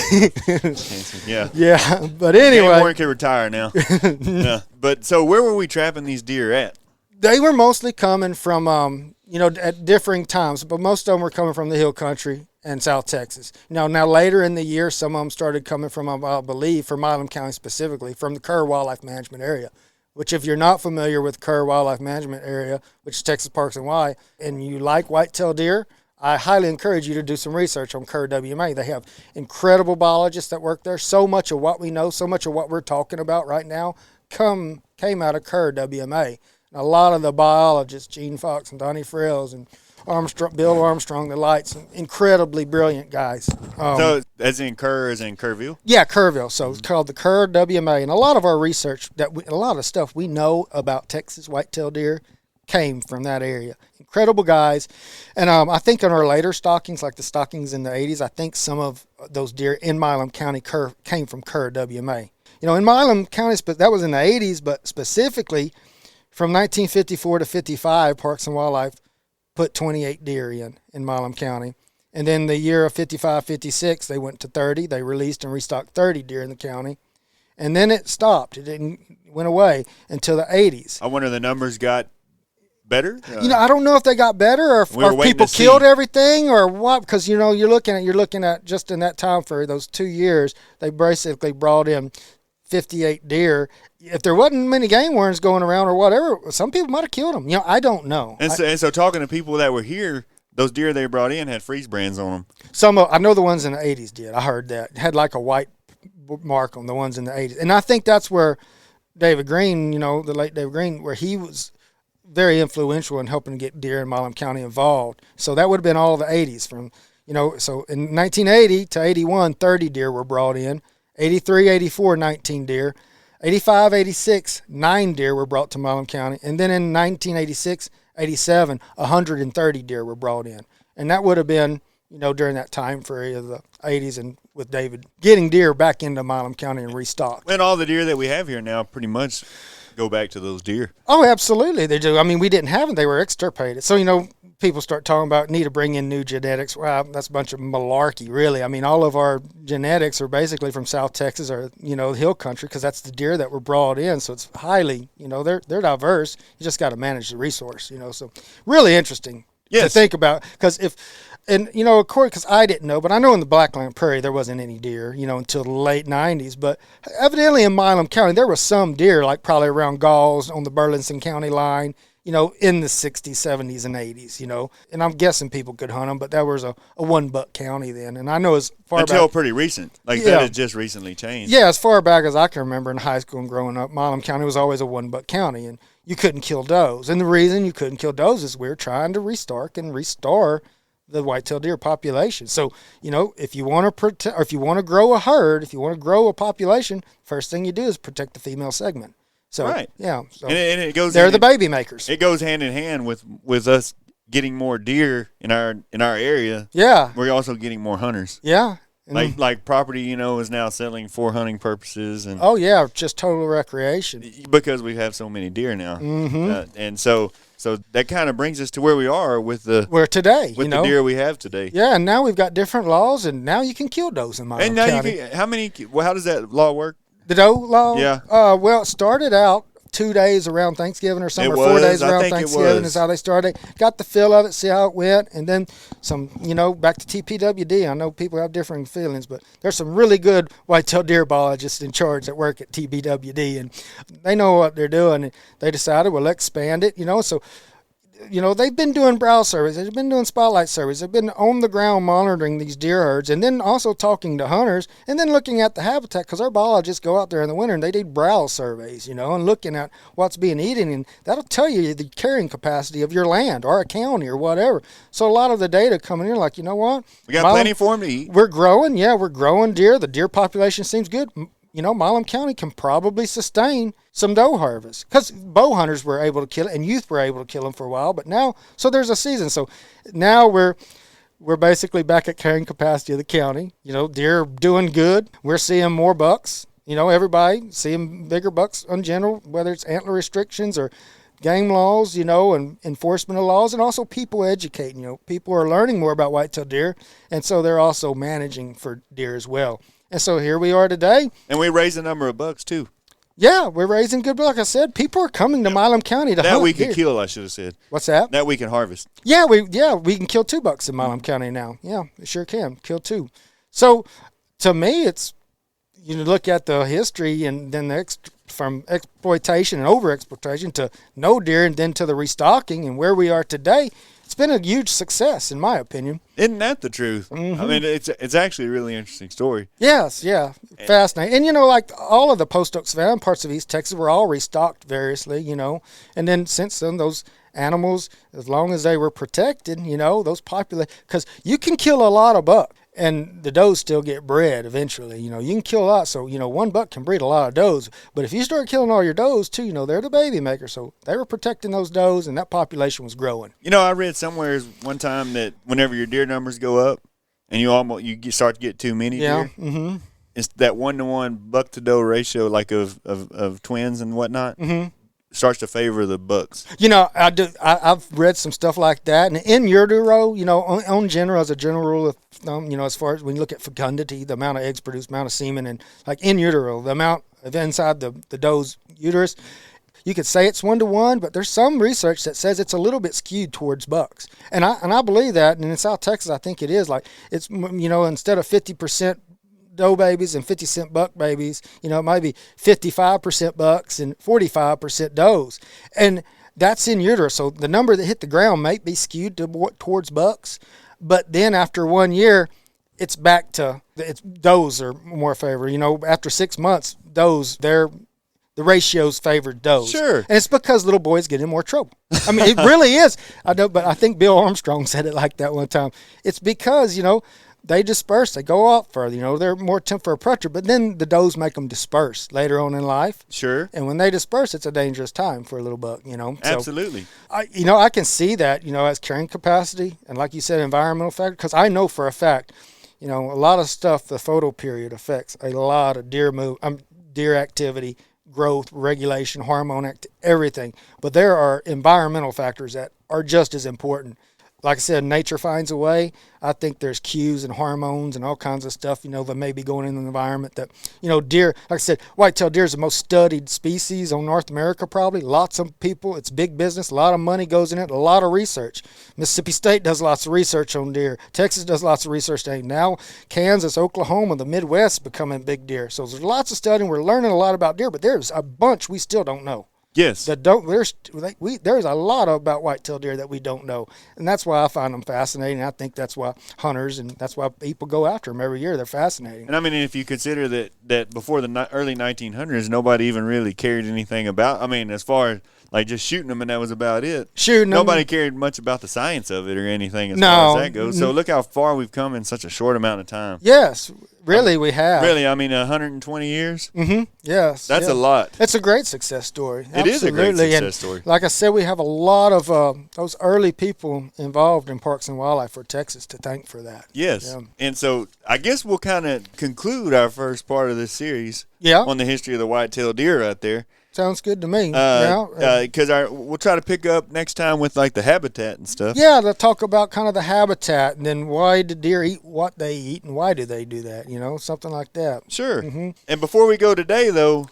Yeah. Yeah, but anyway. Game warden can retire now. Yeah. But so where were we trapping these deer at? They were mostly coming from, at differing times, but most of them were coming from the hill country and South Texas. Now later in the year, some of them started coming from, I believe, from Milam County specifically, from the Kerr Wildlife Management Area, which if you're not familiar with Kerr Wildlife Management Area, which is Texas Parks and Y, and you like whitetail deer, I highly encourage you to do some research on Kerr WMA. They have incredible biologists that work there. So much of what we know, so much of what we're talking about right now came out of Kerr WMA. And a lot of the biologists, Gene Fox and Donnie Frells and Bill Armstrong, the lights, incredibly brilliant guys. So as in Kerrville? Yeah, Kerrville. So it's called the Kerr WMA. And a lot of our research, a lot of stuff we know about Texas whitetail deer came from that area. Incredible guys. And I think in our later stockings, like the stockings in the 80s, I think some of those deer in Milam County came from Kerr WMA. In Milam County, that was in the 80s, but specifically from 1954 to 55, Parks and Wildlife put 28 deer in Milam County. And then the year of 55, 56, they went to 30. They released and restocked 30 deer in the county. and then it stopped. Went away until the 80s. I wonder the numbers got better. I don't know if they got better or if people killed everything or what. Because you're looking at just in that time for those 2 years, they basically brought in 58 deer. If there wasn't many game warrants going around or whatever, some people might have killed them. I don't know. And so talking to people that were here, those deer they brought in had freeze brands on them. I know the ones in the 80s did. I heard that. It had like a white mark on the ones in the 80s. And I think that's where David Green, the late David Green, where he was very influential in helping get deer in Milam County involved. So that would have been all the 80s so in 1980 to 81, 30 deer were brought in. 83, 84, 19 deer. 85, 86, 9 deer were brought to Milam County. And then in 1986, 87, 130 deer were brought in. And that would have been, during that time period of the 80s and with David getting deer back into Milam County and restocked. And all the deer that we have here now pretty much go back to those deer. Oh, absolutely. They do. I mean, we didn't have them. They were extirpated. So, people start talking about need to bring in new genetics. Well, that's a bunch of malarkey, really. I mean, all of our genetics are basically from South Texas or, hill country because that's the deer that were brought in. So it's highly, they're diverse. You just got to manage the resource, So really interesting to think about because because I didn't know, but I know in the Blackland Prairie there wasn't any deer, until the late 90s. But evidently in Milam County there was some deer, like probably around Galls on the Burleson County line, in the 60s, 70s, and 80s, And I'm guessing people could hunt them, but that was a one-buck county then. And I know as far until back, pretty recent. That has just recently changed. Yeah, as far back as I can remember in high school and growing up, Milam County was always a one-buck county, and you couldn't kill does. And the reason you couldn't kill does is we were trying to restore the white-tailed deer population. So, if you want to protect, or if you want to grow a herd, if you want to grow a population, first thing you do is protect the female segment. So, right. Yeah. So and it goes. They're the baby makers. It goes hand in hand with us getting more deer in our area. Yeah. We're also getting more hunters. Yeah. Like property, is now selling for hunting purposes and. Oh yeah, just total recreation. Because we have so many deer now, mm-hmm. So that kind of brings us to where we are with the the deer we have today. Yeah, and now we've got different laws, and now you can kill does in Milam County. How does that law work? The doe law? Yeah. Well, it started out 2 days around Thanksgiving or something, or 4 days around Thanksgiving is how they started. Got the feel of it, see how it went, and then some, back to TPWD. I know people have differing feelings, but there's some really good white-tailed deer biologists in charge that work at TPWD, and they know what they're doing. And they decided, well, let's expand it, so they've been doing browse surveys. They've been doing spotlight surveys. They've been on the ground monitoring these deer herds and then also talking to hunters and then looking at the habitat because our biologists go out there in the winter and they do browse surveys, and looking at what's being eaten. And that'll tell you the carrying capacity of your land or a county or whatever. So a lot of the data coming in like, what? We got plenty for them to eat. We're growing. Yeah, we're growing deer. The deer population seems good. Milam County can probably sustain some doe harvest because bow hunters were able to kill it and youth were able to kill them for a while. But now, so there's a season. So now we're basically back at carrying capacity of the county. Deer are doing good. We're seeing more bucks. Everybody seeing bigger bucks in general, whether it's antler restrictions or game laws, and enforcement of laws, and also people educating. People are learning more about white-tailed deer, and so they're also managing for deer as well. And so here we are today. And we raise a number of bucks, too. Yeah, we're raising good. Like I said, people are coming to Milam County to hunt that we can deer. kill, I should have said. What's that? That we can harvest. Yeah, we can kill 2 bucks in Milam County now. Yeah, we sure can. Kill 2. So, to me, it's, look at the history and then from exploitation and over-exploitation to no deer and then to the restocking and where we are today. It's been a huge success, in my opinion. Isn't that the truth? Mm-hmm. I mean, it's actually a really interesting story. Yes, yeah, fascinating. And, like all of the post-oak savanna parts of East Texas were all restocked variously, And then since then, those animals, as long as they were protected, those because you can kill a lot of buck. And the does still get bred eventually. You can kill a lot. So, 1 buck can breed a lot of does. But if you start killing all your does, too, they're the baby makers. So they were protecting those does, and that population was growing. I read somewhere one time that whenever your deer numbers go up and you start to get too many deer, mm-hmm. It's that 1-to-1 buck-to-doe ratio, like of twins and whatnot. Mm-hmm. Starts to favor the bucks. I've read some stuff like that. And in utero, on general, as a general rule of thumb, as far as when you look at fecundity, the amount of eggs produced, amount of semen, and like in utero, the amount inside the doe's uterus. You could say it's 1-to-1, but there's some research that says it's a little bit skewed towards bucks, and I believe that. And in South Texas, I think it is like it's instead of 50% doe babies and 50% buck babies, it might be 55% bucks and 45% does, and that's in utero. So the number that hit the ground might be skewed towards bucks, but then after 1 year, it's back to does are more favored. After 6 months, does the ratios favored does. Sure. And it's because little boys get in more trouble. I mean, it really is. I know, but I think Bill Armstrong said it like that one time. It's because, they disperse. They go out further. They're more temp for a predator, but then the does make them disperse later on in life. Sure. And when they disperse, it's a dangerous time for a little buck, So, absolutely. I can see that, as carrying capacity and, like you said, environmental factor, because I know for a fact, a lot of stuff, the photo period affects a lot of deer activity, growth, regulation, hormone everything. But there are environmental factors that are just as important. Like I said, nature finds a way. I think there's cues and hormones and all kinds of stuff, that may be going in the environment that, deer, like I said, whitetail deer is the most studied species on North America probably. Lots of people, it's big business, a lot of money goes in it, a lot of research. Mississippi State does lots of research on deer. Texas does lots of research. Now Kansas, Oklahoma, the Midwest becoming big deer. So there's lots of studying. We're learning a lot about deer, but there's a bunch we still don't know. Yes. There's a lot about whitetail deer that we don't know, and that's why I find them fascinating. I think that's why hunters and that's why people go after them every year. They're fascinating. And I mean, if you consider that before the early 1900s, nobody even really cared anything about. I mean, as far as like just shooting them, and that was about it. Nobody cared much about the science of it or anything as far as that goes. So look how far we've come in such a short amount of time. Yes, really, we have. Really, I mean, 120 years. Mm-hmm. Yes, that's a lot. It's a great success story. It is a great success story. Like I said, we have a lot of those early people involved in Parks and Wildlife for Texas to thank for that. Yes, and so I guess we'll kind of conclude our first part of this series. On the history of the white-tailed deer right there. Sounds good to me. Because we'll try to pick up next time with like the habitat and stuff. Yeah, they'll talk about kind of the habitat and then why do deer eat what they eat and why do they do that, something like that. Sure. Mm-hmm. And before we go today, though,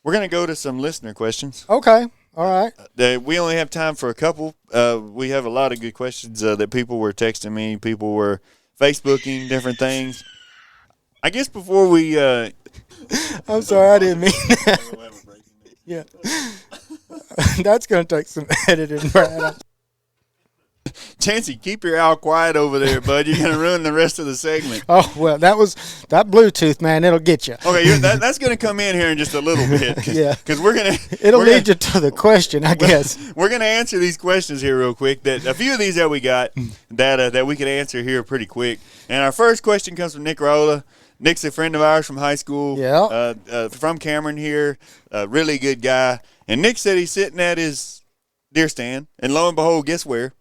we're going to go to some listener questions. Okay. All right. We only have time for a couple. We have a lot of good questions that people were texting me. People were Facebooking different things. I guess before we... I'm sorry, I didn't mean that. Yeah. That's going to take some editing, Brad. Chancey, keep your owl quiet over there, bud. You're going to ruin the rest of the segment. Oh, well, that Bluetooth, man. It'll get you. Okay, that's going to come in here in just a little bit. Because we're going to... It'll lead you to the question, I guess. We're going to answer these questions here real quick. A few of these that we got that we can answer here pretty quick. And our first question comes from Nick Rolla. Nick's a friend of ours from high school, from Cameron here, a really good guy. And Nick said he's sitting at his deer stand, and lo and behold, guess where?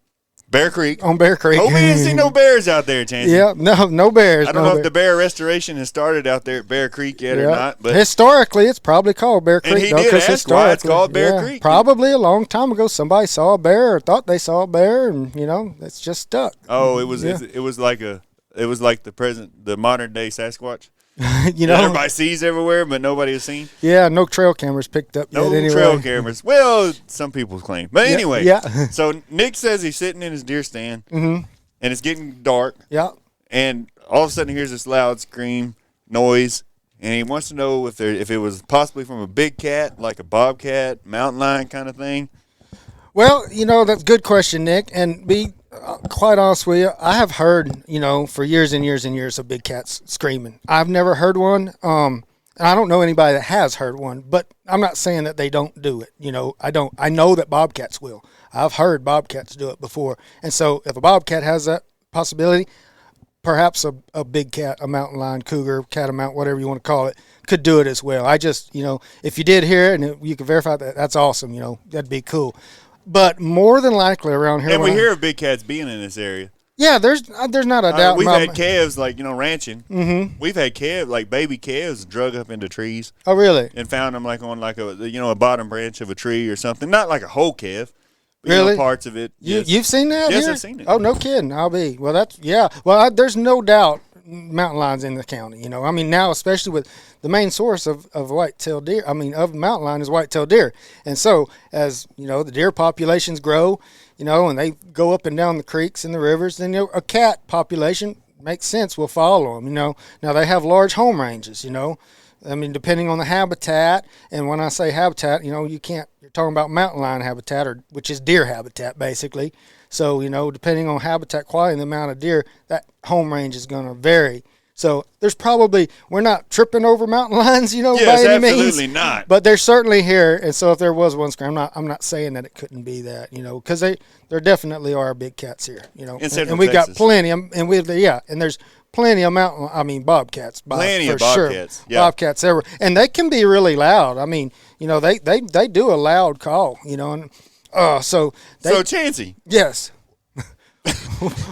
Bear Creek. On Bear Creek. Hope we didn't see no bears out there, Chancey. Yeah, no bears. I don't know if the bear restoration has started out there at Bear Creek yet or not. But historically, it's probably called Bear Creek. And he did ask why it's called Bear Creek. Probably a long time ago, somebody saw a bear or thought they saw a bear, and, it's just stuck. Oh, it was like the modern day Sasquatch. Everybody sees everywhere, but nobody has seen. Yeah, no trail cameras picked up yet. No trail cameras. Well, some people claim, but anyway. Yeah. So Nick says he's sitting in his deer stand, and it's getting dark. Yeah. And all of a sudden, he hears this loud scream noise, and he wants to know if it was possibly from a big cat, like a bobcat, mountain lion kind of thing. Well, that's a good question, Nick, and be quite honest with you, I have heard, for years and years and years of big cats screaming. I've never heard one, and I don't know anybody that has heard one, but I'm not saying that they don't do it. I know that bobcats will. I've heard bobcats do it before, and so if a bobcat has that possibility, perhaps a big cat, a mountain lion, cougar, catamount, whatever you want to call it, could do it as well. I just, if you did hear it and you could verify that, that's awesome. That'd be cool. But more than likely around here, and we hear of big cats being in this area. Yeah, there's not a doubt. We've had calves ranching. Mm-hmm. We've had calves baby calves drug up into trees. Oh, really? And found them on a bottom branch of a tree or something. Not like a whole calf. But, really? Parts of it. You've seen that? Yes, here? I've seen it. Oh, no kidding. I'll be. Well, that's Well, there's no doubt mountain lions in the county. I mean, now especially with the main source of white-tailed deer, of mountain lion is white-tailed deer. And so as, the deer populations grow, and they go up and down the creeks and the rivers, then a cat population makes sense, will follow them. Now they have large home ranges, depending on the habitat. And when I say habitat, you're talking about mountain lion habitat, which is deer habitat, basically. So, depending on habitat quality and the amount of deer, that home range is going to vary. So there's probably, we're not tripping over mountain lions, by any means. Absolutely not. But they're certainly here. And so if there was one scream, I'm not saying that it couldn't be that, because there definitely are big cats here, and we got plenty of, and there's plenty of bobcats. Plenty of bobcats. Sure. Yeah. Bobcats everywhere. And they can be really loud. They do a loud call, and so Chancey. Yes.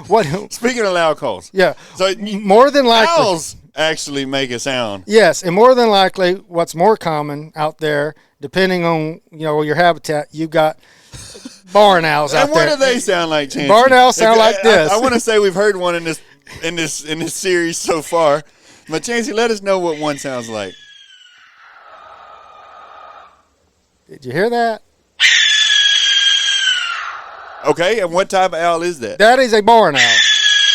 What? Speaking of loud calls. Yeah. So more than likely, owls actually make a sound. Yes, and more than likely, what's more common out there, depending on your habitat, you've got barn owls out there. And what do they sound like, Chancey? Barn owls sound like this. I want to say we've heard one in this series so far, but Chancey, let us know what one sounds like. Did you hear that? Okay, and what type of owl is that? That is a barn owl.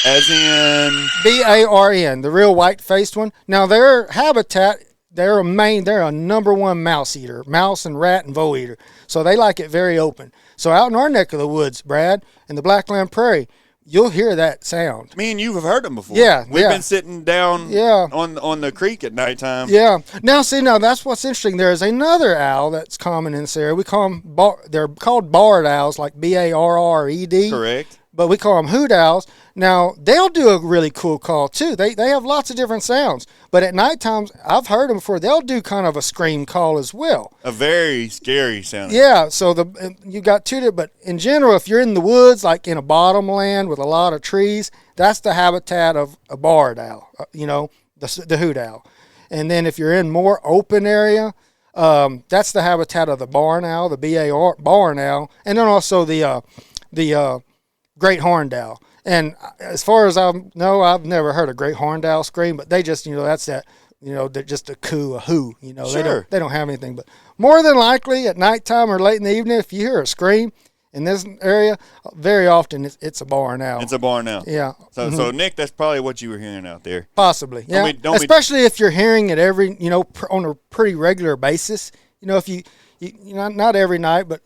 As in? B-A-R-N, the real white-faced one. Now, their habitat, they're a number one mouse eater, mouse and rat and vole eater. So they like it very open. So out in our neck of the woods, Brad, in the Blackland Prairie, you'll hear that sound. Me and you have heard them before. Yeah. We've been sitting down on the creek at nighttime. Yeah. Now, that's what's interesting. There's another owl that's common in this area. We call them, they're called barred owls, like B-A-R-R-E-D. Correct. But we call them hoot owls. Now, they'll do a really cool call, too. They have lots of different sounds. But at night times, I've heard them before, they'll do kind of a scream call as well. A very scary sound. Yeah, so you got two, but in general, if you're in the woods, like in a bottomland with a lot of trees, that's the habitat of a barred owl, the hoot owl. And then if you're in more open area, that's the habitat of the barn owl, the B-A-R, barn owl, and then also the great horned owl. And as far as I know, I've never heard a great horned owl scream, but they just, that's that, they're just a coo, a hoo, Sure. They don't have anything. But more than likely at nighttime or late in the evening, if you hear a scream in this area, very often it's a barn owl. It's a barn owl. Yeah. So Nick, that's probably what you were hearing out there. Possibly. Yeah. Especially if you're hearing it every, on a pretty regular basis. If you not every night, but,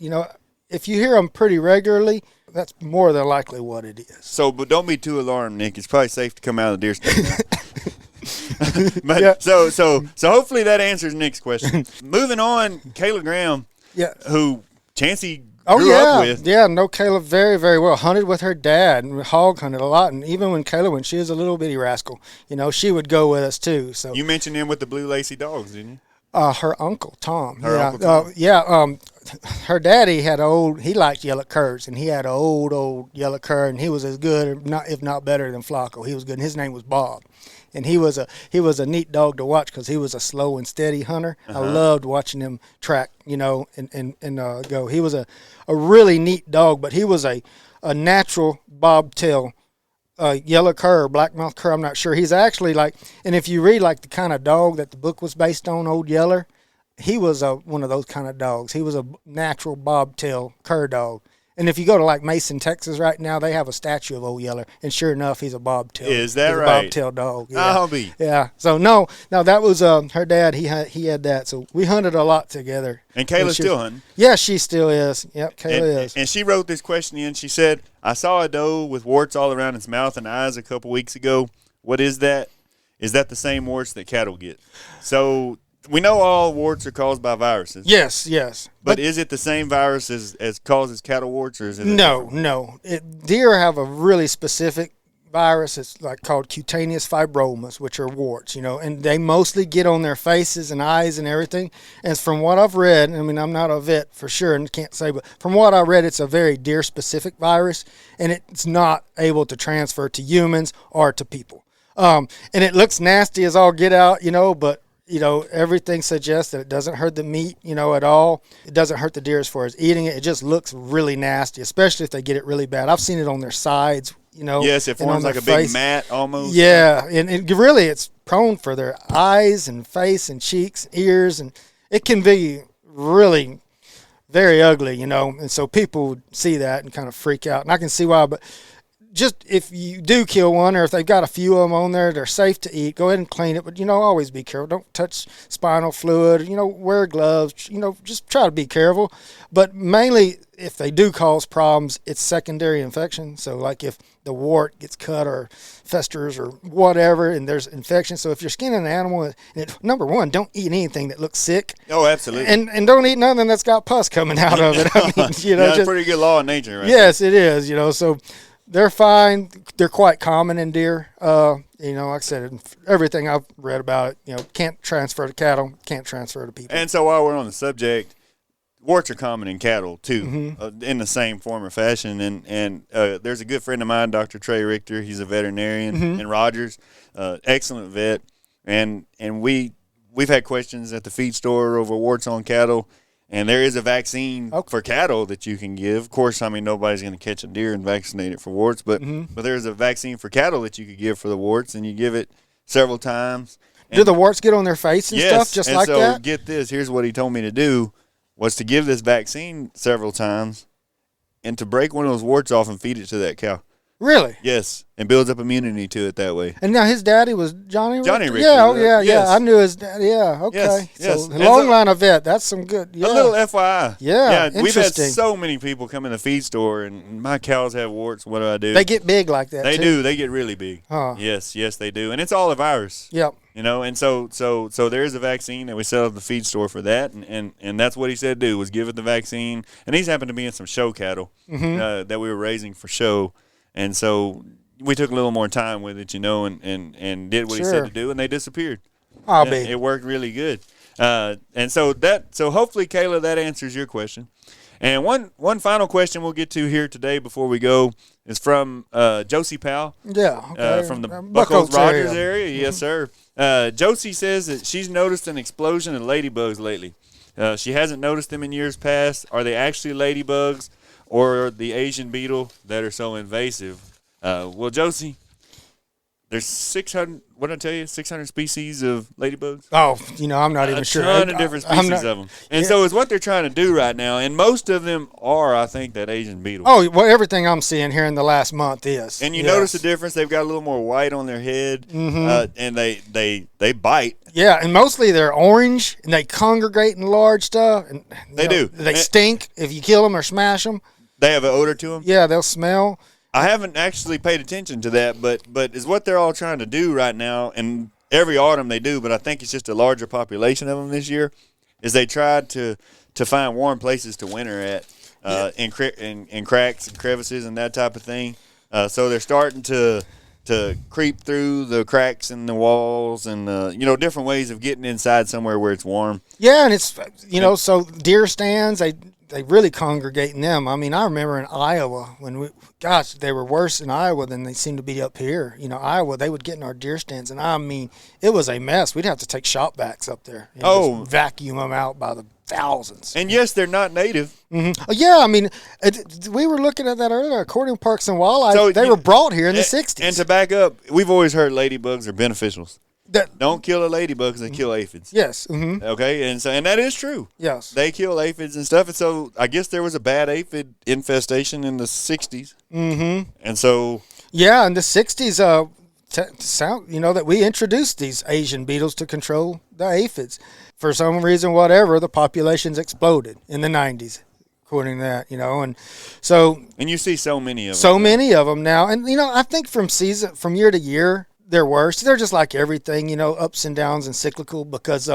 if you hear them pretty regularly, that's more than likely what it is. So, but don't be too alarmed, Nick. It's probably safe to come out of the deer stand now. But yeah. So hopefully that answers Nick's question. Moving on, Kayla Graham, who Chancey grew up with. Yeah, know Kayla very, very well. Hunted with her dad and hog hunted a lot. And even when she was a little bitty rascal, she would go with us too. So you mentioned him with the blue lacy dogs, didn't you? Her uncle Tom. Her daddy he liked yellow curs, and he had an old yellow cur, and he was as good, if not better than Flacco. He was good, and his name was Bob. And he was a neat dog to watch because he was a slow and steady hunter. I loved watching him track, and go. He was a really neat dog, but he was a natural bobtail yellow cur, blackmouth cur, I'm not sure. He's actually and if you read the kind of dog that the book was based on, Old Yeller, he was one of those kind of dogs. He was a natural bobtail cur dog. And if you go to Mason, Texas right now, they have a statue of Old Yeller, and sure enough, he's a bobtail. Is that right? A bobtail dog. Yeah. I'll be. Yeah. So no, that was her dad. He had that. So we hunted a lot together. And Kayla's still hunting. Yeah, she still is. Yep, Kayla is. And she wrote this question in. She said, "I saw a doe with warts all around its mouth and eyes a couple weeks ago. What is that? Is that the same warts that cattle get?" So we know all warts are caused by viruses. Yes. But is it the same virus as causes cattle warts, or is it No. Deer have a really specific virus. It's called cutaneous fibromas, which are warts, and they mostly get on their faces and eyes and everything. And from what I've read, I'm not a vet for sure and can't say, but from what I read, it's a very deer-specific virus, and it's not able to transfer to humans or to people. And it looks nasty as all get out, but everything suggests that it doesn't hurt the meat, at all. It doesn't hurt the deer as far as eating it. It just looks really nasty, especially if they get it really bad. I've seen it on their sides, Yes, it forms like a big mat almost. Yeah, and really it's prone for their eyes and face and cheeks, ears, and it can be really very ugly, and so people see that and kind of freak out, and I can see why, but just if you do kill one, or if they've got a few of them on there, they're safe to eat. Go ahead and clean it, but always be careful. Don't touch spinal fluid. Wear gloves. Just try to be careful. But mainly, if they do cause problems, it's secondary infection. So, like if the wart gets cut or festers or whatever, and there's infection. So if you're skinning an animal, number one, don't eat anything that looks sick. Oh, absolutely. And don't eat nothing that's got pus coming out of it. I mean, that's pretty good law of nature, right? Yes, it is. So. They're fine. They're quite common in deer. Like I said, everything I've read about it, can't transfer to cattle, can't transfer to people. And so while we're on the subject, warts are common in cattle too, in the same form or fashion. And there's a good friend of mine, Dr. Trey Richter. He's a veterinarian in Rogers, excellent vet. And we've had questions at the feed store over warts on cattle. And there is a vaccine for cattle that you can give. Of course, nobody's going to catch a deer and vaccinate it for warts, but there's a vaccine for cattle that you could give for the warts, and you give it several times. Do the warts get on their face and stuff just like that? So get this. Here's what he told me to do was to give this vaccine several times and to break one of those warts off and feed it to that cow. Really? Yes, and builds up immunity to it that way. And now his daddy was Johnny Richter? Johnny Richter. Yeah, yes. I knew his dad. Yeah, okay. Yes. So long line of vet. That's some good. Yeah. A little FYI. Yeah, we've had so many people come in the feed store, and my cows have warts. What do? They get big like that, They too. do. They get really big. Huh. Yes, they do. And it's all a virus. Yep. And so there is a vaccine that we sell at the feed store for that, and that's what he said to do, was give it the vaccine. And he's happened to be in some show cattle that we were raising for show, and so we took a little more time with it, and did what he said to do, and they disappeared. It worked really good. And so hopefully, Kayla, that answers your question. And one final question we'll get to here today before we go is from Josie Powell. Yeah, okay. From the Buckles Rogers area. Yes, sir. Josie says that she's noticed an explosion of ladybugs lately. She hasn't noticed them in years past. Are they actually ladybugs or the Asian beetle that are so invasive? Well, Josie, there's 600. What did I tell you? 600 species of ladybugs. Oh, I'm not even sure. A ton of different species of them, and so it's what they're trying to do right now. And most of them are, I think, that Asian beetle. Oh, well, everything I'm seeing here in the last month is. And you notice the difference? They've got a little more white on their head, and they bite. Yeah, and mostly they're orange, and they congregate in large stuff. And they do. They stink if you kill them or smash them. They have an odor to them. Yeah, they'll smell. I haven't actually paid attention to that, but is what they're all trying to do right now, and every autumn they do, but I think it's just a larger population of them this year, is they tried to find warm places to winter at in cracks and crevices and that type of thing. So they're starting to creep through the cracks in the walls and different ways of getting inside somewhere where it's warm. Yeah, and it's so deer stands they really congregate in them. I mean, I remember in Iowa when they were worse in Iowa than they seem to be up here. Iowa, they would get in our deer stands, and I mean, it was a mess. We'd have to take shop vacs up there and just vacuum them out by the thousands. And yes, they're not native. Mm-hmm. Yeah, I mean, we were looking at that earlier. According to Parks and Wildlife, so they were brought here in the 60s. And to back up, we've always heard ladybugs are beneficials. Don't kill a ladybug because they kill aphids. Yes. Mm-hmm. Okay, and that is true. Yes. They kill aphids and stuff, and so I guess there was a bad aphid infestation in the 60s. Mm-hmm. And so... Yeah, in the 60s, that we introduced these Asian beetles to control the aphids. For some reason, whatever, the populations exploded in the 90s, according to that, and so... And you see so many of them. So many of them now. And, I think from year to year, they're worse. They're just like everything, ups and downs and cyclical, because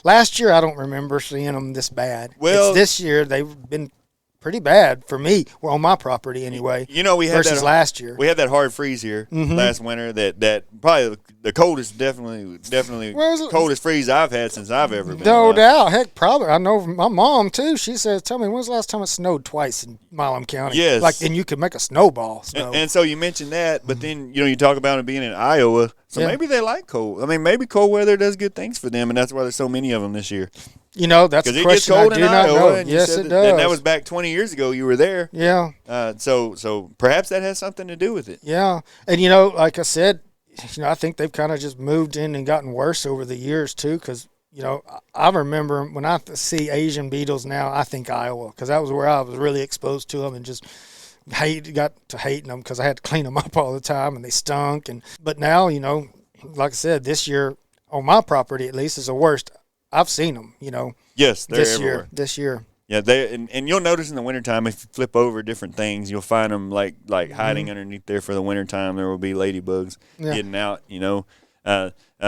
last year I don't remember seeing them this bad. Well, this year they've been pretty bad for me, on my property anyway. We had versus last year. We had that hard freeze here last winter. That probably the coldest, definitely coldest freeze I've had since I've ever been. No doubt. Heck, probably. I know my mom too. She says, "Tell me, when's the last time it snowed twice in Milam County?" Yes. and you could make a snowball. And so you mentioned that, but then you talk about it being in Iowa. So maybe they like cold. I mean, maybe cold weather does good things for them, and that's why there's so many of them this year. You know, that's a Because it gets question cold I in do not Iowa. know. And you Yes, said it that, and that does. was back 20 years ago. You were there. Yeah, So perhaps that has something to do with it. yeah. And, you know, like I said, you know, I think they've kind of just moved in and gotten worse over the years, too, because, you know, I remember when I see Asian beetles now, I think Iowa, because that was where I was really exposed to them and just got to hating them because I had to clean them up all the time and they stunk. But now, you know, like I said, this year on my property at least is the worst I've seen them, you know. Yes, they're this everywhere. This year. Yeah, and you'll notice in the wintertime, if you flip over different things, you'll find them like hiding underneath there for the wintertime. There will be ladybugs getting out, you know.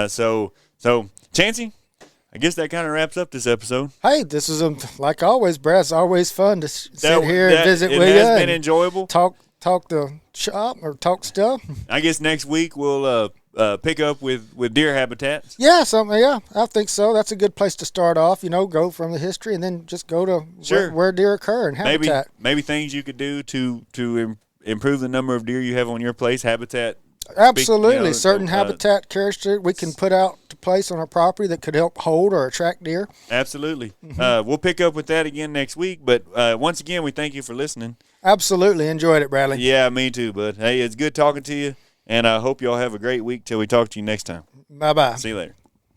So Chancey, I guess that kind of wraps up this episode. Hey, this is like always, Brad. It's always fun to sit here and visit with you. It has been enjoyable. Talk the shop or talk stuff. I guess next week we'll pick up with deer habitats. Yeah, I think so. That's a good place to start off. You know, go from the history and then just go to where deer occur and habitat. Maybe things you could do to improve the number of deer you have on your place. Habitat. Absolutely, certain habitat characteristics we can put out to place on our property that could help hold or attract deer. Absolutely. We'll pick up with that again next week. But once again, we thank you for listening. Absolutely enjoyed it, Bradley. Yeah, me too, bud. Hey, it's good talking to you, and I hope you all have a great week till we talk to you next time. Bye-bye. See you later.